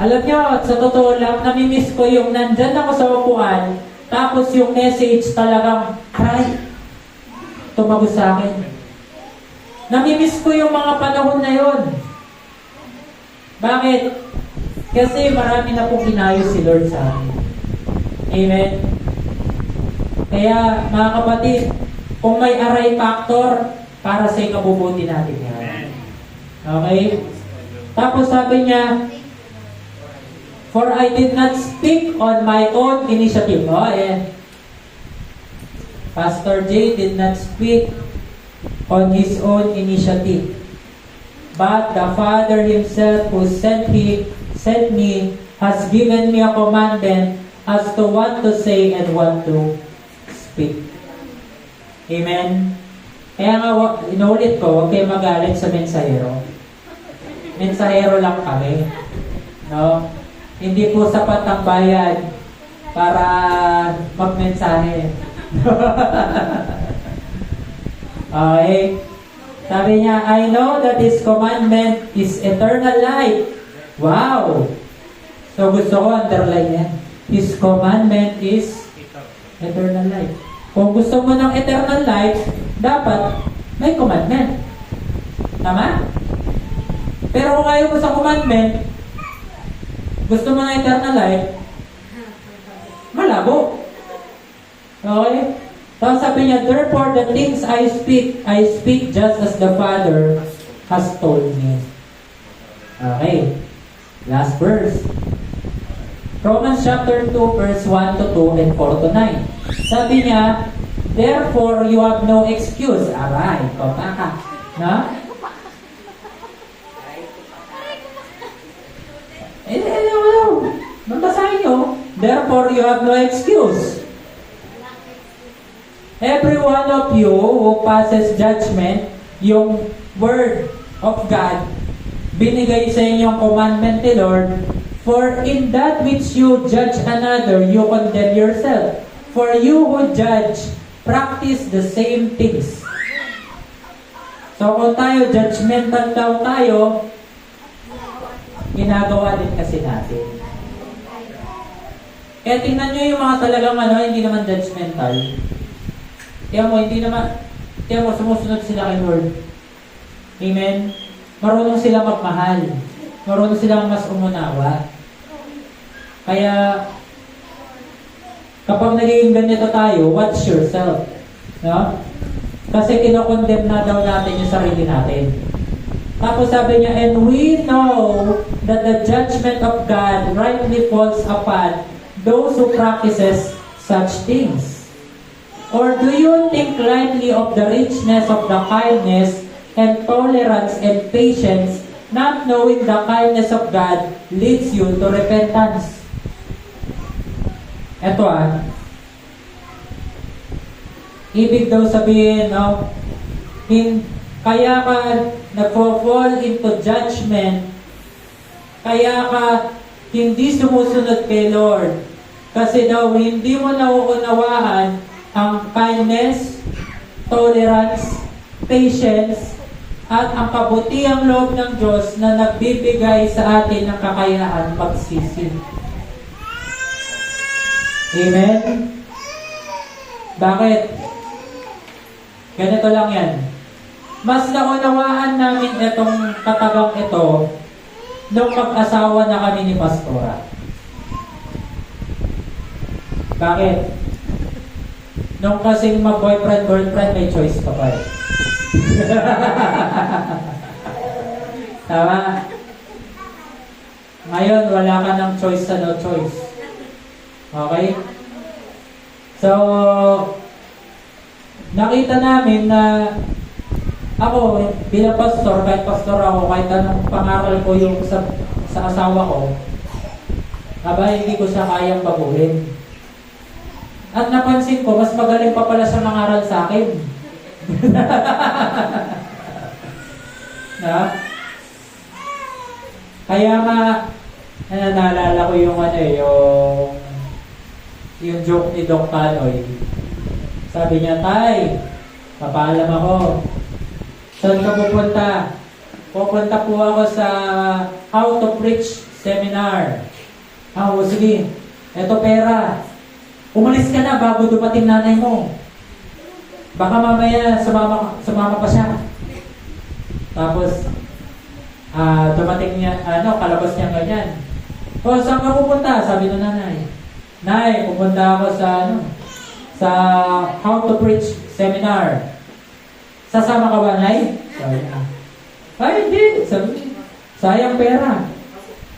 Alam nyo, sa totoo lang, namimiss ko yung nandyan ako sa upuan, tapos yung message talagang, aray, tumagos sa akin. Namimiss ko yung mga panahon na yun. Bakit? Kasi marami na pong inayos si Lord sa akin. Amen? Kaya, mga kapatid, kung may aray factor, para sa ikabubuti natin yan. Okay? Tapos sabi niya, for I did not speak on my own initiative. Pastor J did not speak on his own initiative. But the Father Himself who sent me has given me a commandment as to what to say and what to speak. Amen? Kaya nga, inulit ko, huwag kayo magalit sa mensahero. Mensahero lang kami. No? Hindi po sapat ang bayad para magmensahe. Okay? Sabi niya, I know that His commandment is eternal life. Wow! So gusto ko underline yan. His commandment is eternal life. Kung gusto mo ng eternal life, dapat may commandment. Tama? Pero kung ayaw mo sa commandment, gusto mo ng eternal life, malabo. Okay? Tapos sabi niya, therefore the things I speak just as the Father has told me. Okay. Last verse. Romans chapter 2, verse 1 to 2 and 4 to 9. Sabi niya, therefore you have no excuse. Aray, kopaka. Na? Babasahin nyo. Therefore you have no excuse. Every one of you who passes judgment, yung word of God, binigay sa inyong commandment ni Lord, for in that which you judge another, you condemn yourself. For you who judge, practice the same things. So kung tayo, judgmental daw tayo, ginagawa din kasi natin. Kaya tingnan nyo yung mga talagang hindi naman judgmental. Tiyan mo, sumusunod sila kay Lord. Amen? Marunong sila magmahal. Marunong silang mas umunawa. Kaya, kapag naging ganito tayo, watch yourself. No? Kasi kinokondemn na daw natin yung sarili natin. Tapos sabi niya, and we know that the judgment of God rightly falls upon those who practices such things. Or do you think lightly of the richness of the kindness and tolerance and patience, not knowing the kindness of God leads you to repentance? Ito ibig daw sabihin, kaya ka nagpo-fall into judgment, kaya ka hindi sumusunod kay Lord, kasi daw hindi mo nauunawaan ang kindness, tolerance, patience, at ang kabutiang loob ng Diyos na nagbibigay sa atin ng kakayahan magsisi. Amen? Bakit? Ganito lang yan. Mas naunawaan namin itong katagang ito nung mag-asawa na kami ni Pastora. Bakit? Nung kasing mag-boyfriend-girlfriend, may choice ka pa eh. Tama? Ngayon, wala ka ng choice sa no choice. Okay? So, nakita namin na ako, bilang pastor, kahit pastor ako, kahit anong pangaral ko yung sa asawa ko, hindi ko siya kayang baguhin. At napansin ko, mas magaling pa pala siya mangaral sa akin. No? Kaya nga, naalala ko yung joke ni Doc Tanoy. Sabi niya, Tay, papaalam ako. Saan ka pupunta? Pupunta po ako sa How to Preach Seminar. Sige. Eto pera. Umalis ka na bago dumating nanay mo. Baka mamaya sumama pa siya. Tapos, dumating niya, kalabas niya ganyan. Saan ka pupunta? Sabi ng nanay. Nay, pupunta ako sa How to Preach Seminar. Sasama ka ba, Nay? Sabi niya. Hindi. Sabi, sayang pera.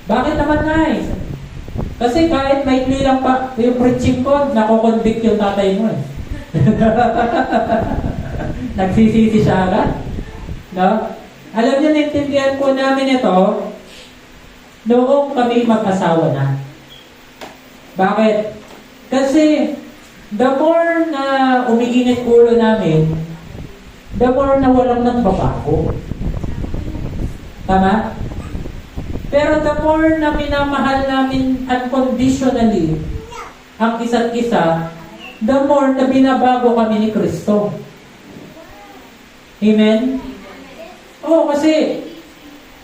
Bakit naman, Nay? Kasi kahit maikli lang pa yung preaching ko, nakoconvict yung tatay mo eh. Nagsisisi siya agad. No? Alam niyo, naintindihan po namin ito noong kami mag-asawa na. Bakit? Kasi the more na umiinit ulo namin, the more na walang nagbabago. Tama? Pero the more na minamahal namin unconditionally ang isa't isa, the more na binabago kami ni Kristo. Amen? Kasi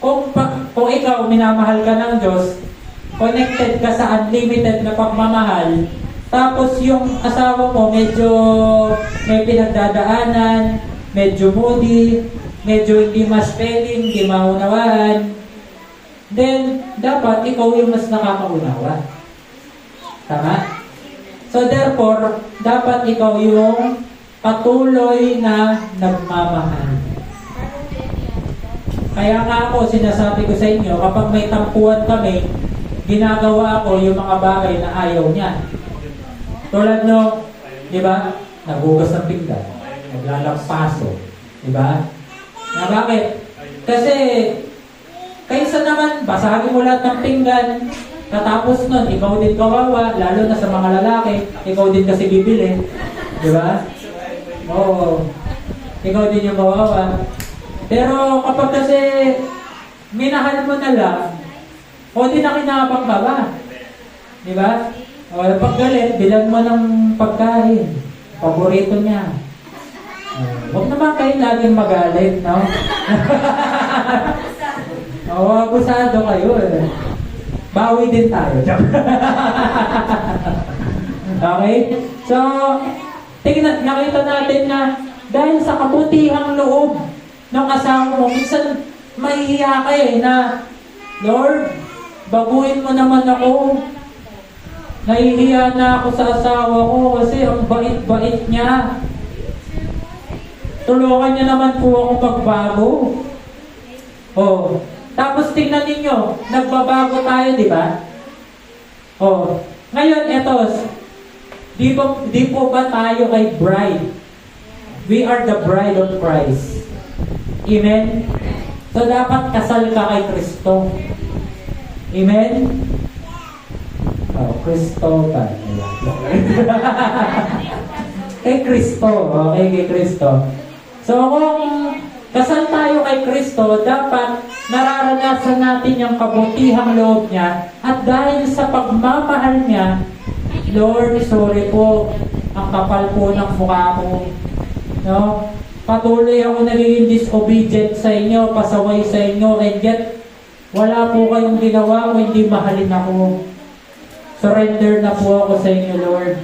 kung ikaw minamahal ka ng Diyos, connected ka sa unlimited na pagmamahal, tapos yung asawa mo medyo may pinagdadaanan, medyo moody, medyo hindi ma-spelling, hindi maunawaan, then dapat ikaw yung mas nakakaunawa. Tama? So therefore, dapat ikaw yung patuloy na nagmamahal. Kaya nga ako, sinasabi ko sa inyo, kapag may tampuan kami, ginagawa ko yung mga bagay na ayaw niya. Tulad no, di ba? Naghugas ng pinggan, naglalampaso, di ba? Na bakit? Kasi, kaysa naman, basagin mo lahat ng pinggan, katapos nun, ikaw din kawawa, lalo na sa mga lalaki, ikaw din kasi bibili. Di ba? Oo. Ikaw din yung kawawa. Pero kapag kasi minahal mo na lang, o di na kinakapagbaba. Di ba? O pag galit, bilang mo ng pagkain. Paborito niya. Huwag naman kayo laging magalit, no? Oo, abusado kayo eh. Bawi din tayo. Okay? So, nakita natin na dahil sa kabutihang loob ng asawa mo, minsan mahihiya ka eh na, Lord, baguhin mo naman ako. Nahihiya na ako sa asawa ko kasi ang bait-bait niya. Tulungan niya naman po ako magbago. Oh, tapos tingnan ninyo, nagbabago tayo, di ba? Oh, ngayon, etos, di po ba tayo ay bride? We are the bride of Christ. Amen? So, dapat kasal ka kay Kristo. Amen? Oh, Kristo ka. Kay Kristo. Okay, kay Kristo. So, kung kasal tayo kay Kristo, dapat nararanasan natin yung kabutihang loob niya at dahil sa pagmamahal niya, Lord, sorry po, ang kapal po ng mukha ko. No? Patuloy ako naging disobedient sa inyo, pasaway sa inyo, and yet, wala po kayong ginawa ko, hindi mahalin ako. Surrender na po ako sa inyo, Lord.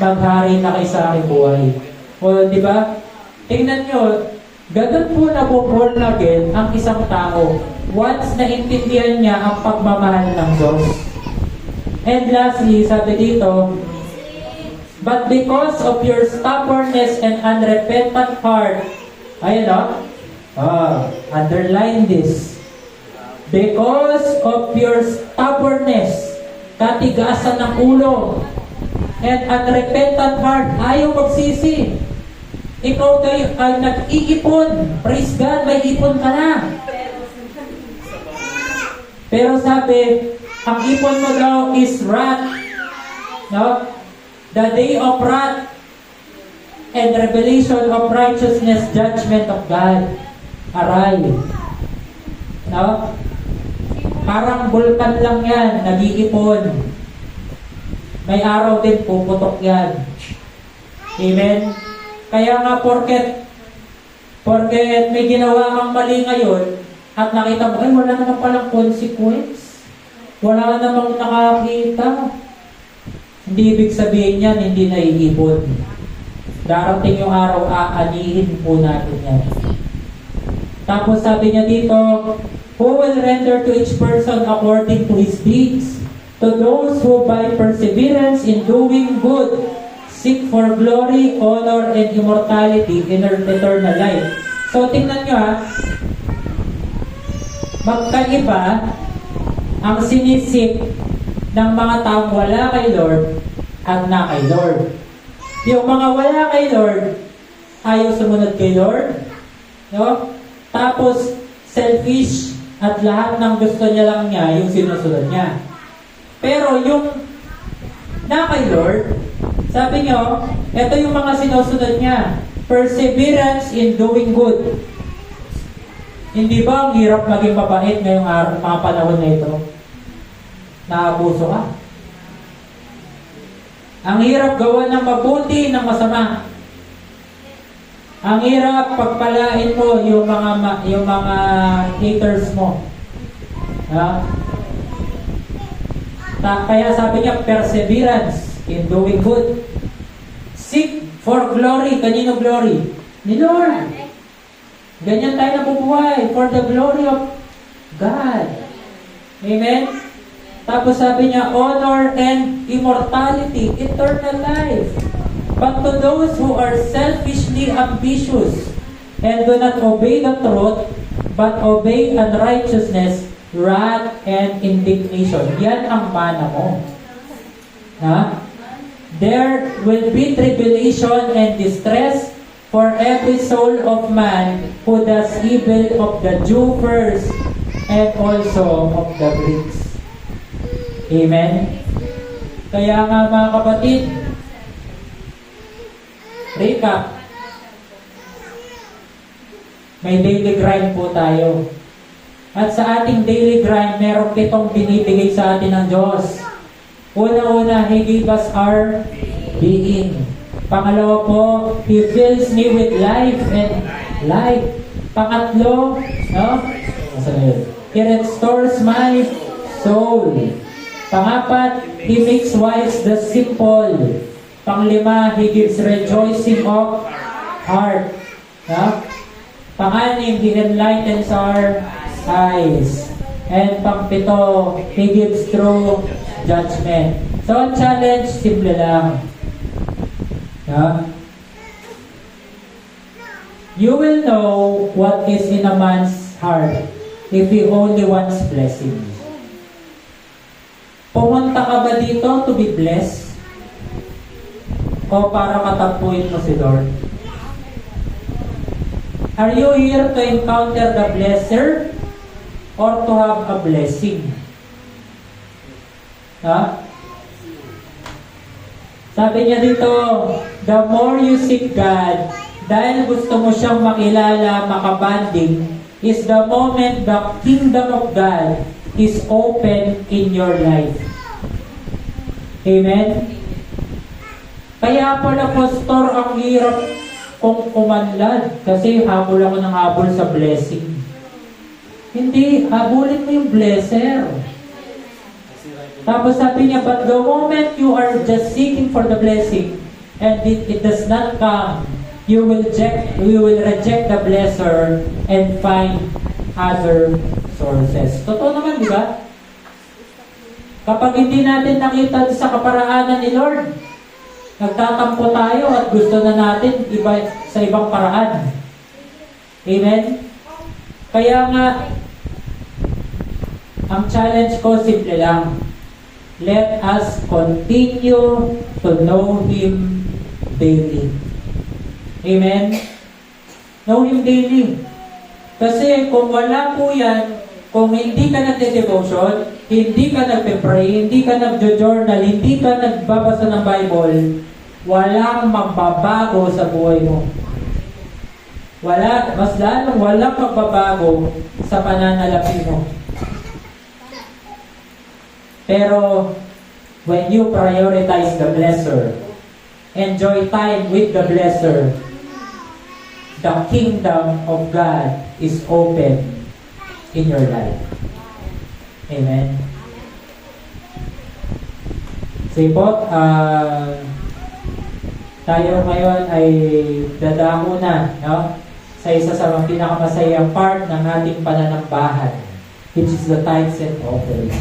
Maghari na kayo sa aking buhay. O, di ba? Tingnan nyo, ganun po na po born again ang isang tao once naintindihan niya ang pagmamahal ng Diyos. And lastly, sabi dito, but because of your stubbornness and unrepentant heart, ayun underline this. Because of your stubbornness, katigasan ng ulo, and unrepentant heart, ayaw magsisi. Ikaw ay nag-iipon. Praise God, may ipon ka na. Pero sabi, ang ipon mo daw is wrath. No? The day of wrath and revelation of righteousness, judgment of God. Aray. No? Parang bulkan lang yan, nag-iipon. May araw din, puputok yan. Amen? Kaya nga, porket may ginawa kang mali ngayon, at nakita mo, ay, wala naman palang consequence. Wala namang nakakita. Hindi ibig sabihin yan, hindi naiipon. Darating yung araw, aanihin po natin yan. Tapos sabi niya dito, who will render to each person according to his deeds? To those who by perseverance in doing good seek for glory, honor, and immortality in eternal life. So, tingnan nyo magkaiba ang sinisik ng mga taong wala kay Lord at na kay Lord. Yung mga wala kay Lord, ayaw sumunod kay Lord. No? Tapos, selfish at lahat ng gusto niya lang niya, yung sinusunod niya. Pero yung na kay Lord, sabi nyo, ito yung mga sinusunod niya. Perseverance in doing good. Hindi ba ang hirap maging mabait ngayong mga panahon na ito? Naabuso ka. Ang hirap gawa ng mabuti ng masama. Ang hirap pagpalain mo yung mga haters mo. Ha? Kaya sabi niya, perseverance in doing good. Seek for glory. Kanino glory? Ni Lord. Ganyan tayo nabubuhay. For the glory of God. Amen? Tapos sabi niya, honor and immortality, eternal life. But to those who are selfishly ambitious and do not obey the truth, but obey unrighteousness, wrath, and indignation. Yan ang mana mo. Ha? There will be tribulation and distress for every soul of man who does evil, of the Jew first, and also of the Greeks. Amen? Kaya nga mga kapatid, recap, may daily grind po tayo. At sa ating daily grind, meron 7 binibigay sa atin ng Diyos. Una-una, He gave us our being. Pangalawa po, He fills me with life and life. Pangatlo, no? He restores my soul. Pangapat, He makes wise the simple. Panglima, He gives rejoicing of heart. No? Pang-anim, He enlightens our eyes. And pang-pito, He gives true judgment. So, ang challenge, simple lang. Yeah. You will know what is in a man's heart if he only wants blessing. Pumunta ka ba dito to be blessed? O para katapuin mo si Lord? Are you here to encounter the blesser or to have a blessing? Ha? Sabi niya dito, the more you seek God, dahil gusto mo siyang makilala, makabanding, is the moment the kingdom of God is open in your life. Amen? Kaya pala, Pastor, ang hirap kong kumanlad kasi habol ako ng habol sa blessing. Hindi, habulin mo yung blesser. Tapos sabi niya, but the moment you are just seeking for the blessing and it does not come, you will reject the blesser and find other sources. Totoo naman, di ba? Kapag hindi natin nakita sa kaparaanan ni Lord, nagtatampo tayo at gusto na natin sa ibang paraan. Amen? Kaya nga, ang challenge ko simple lang. Let us continue to know Him daily. Amen? Know Him daily. Kasi kung wala po yan, kung hindi ka nagde-devotion, hindi ka nagpe-pray, hindi ka nagjo-journal, hindi ka nagbabasa ng Bible, walang magbabago sa buhay mo. Mas lalong walang magbabago sa pananalapi mo. Pero, when you prioritize the blesser, enjoy time with the blesser, the kingdom of God is open in your life. Amen. Sige po, tayo ngayon ay dadako na, no? Sa isa sa mga pinakamasayang part ng ating pananambahan, which is the tithes and offering.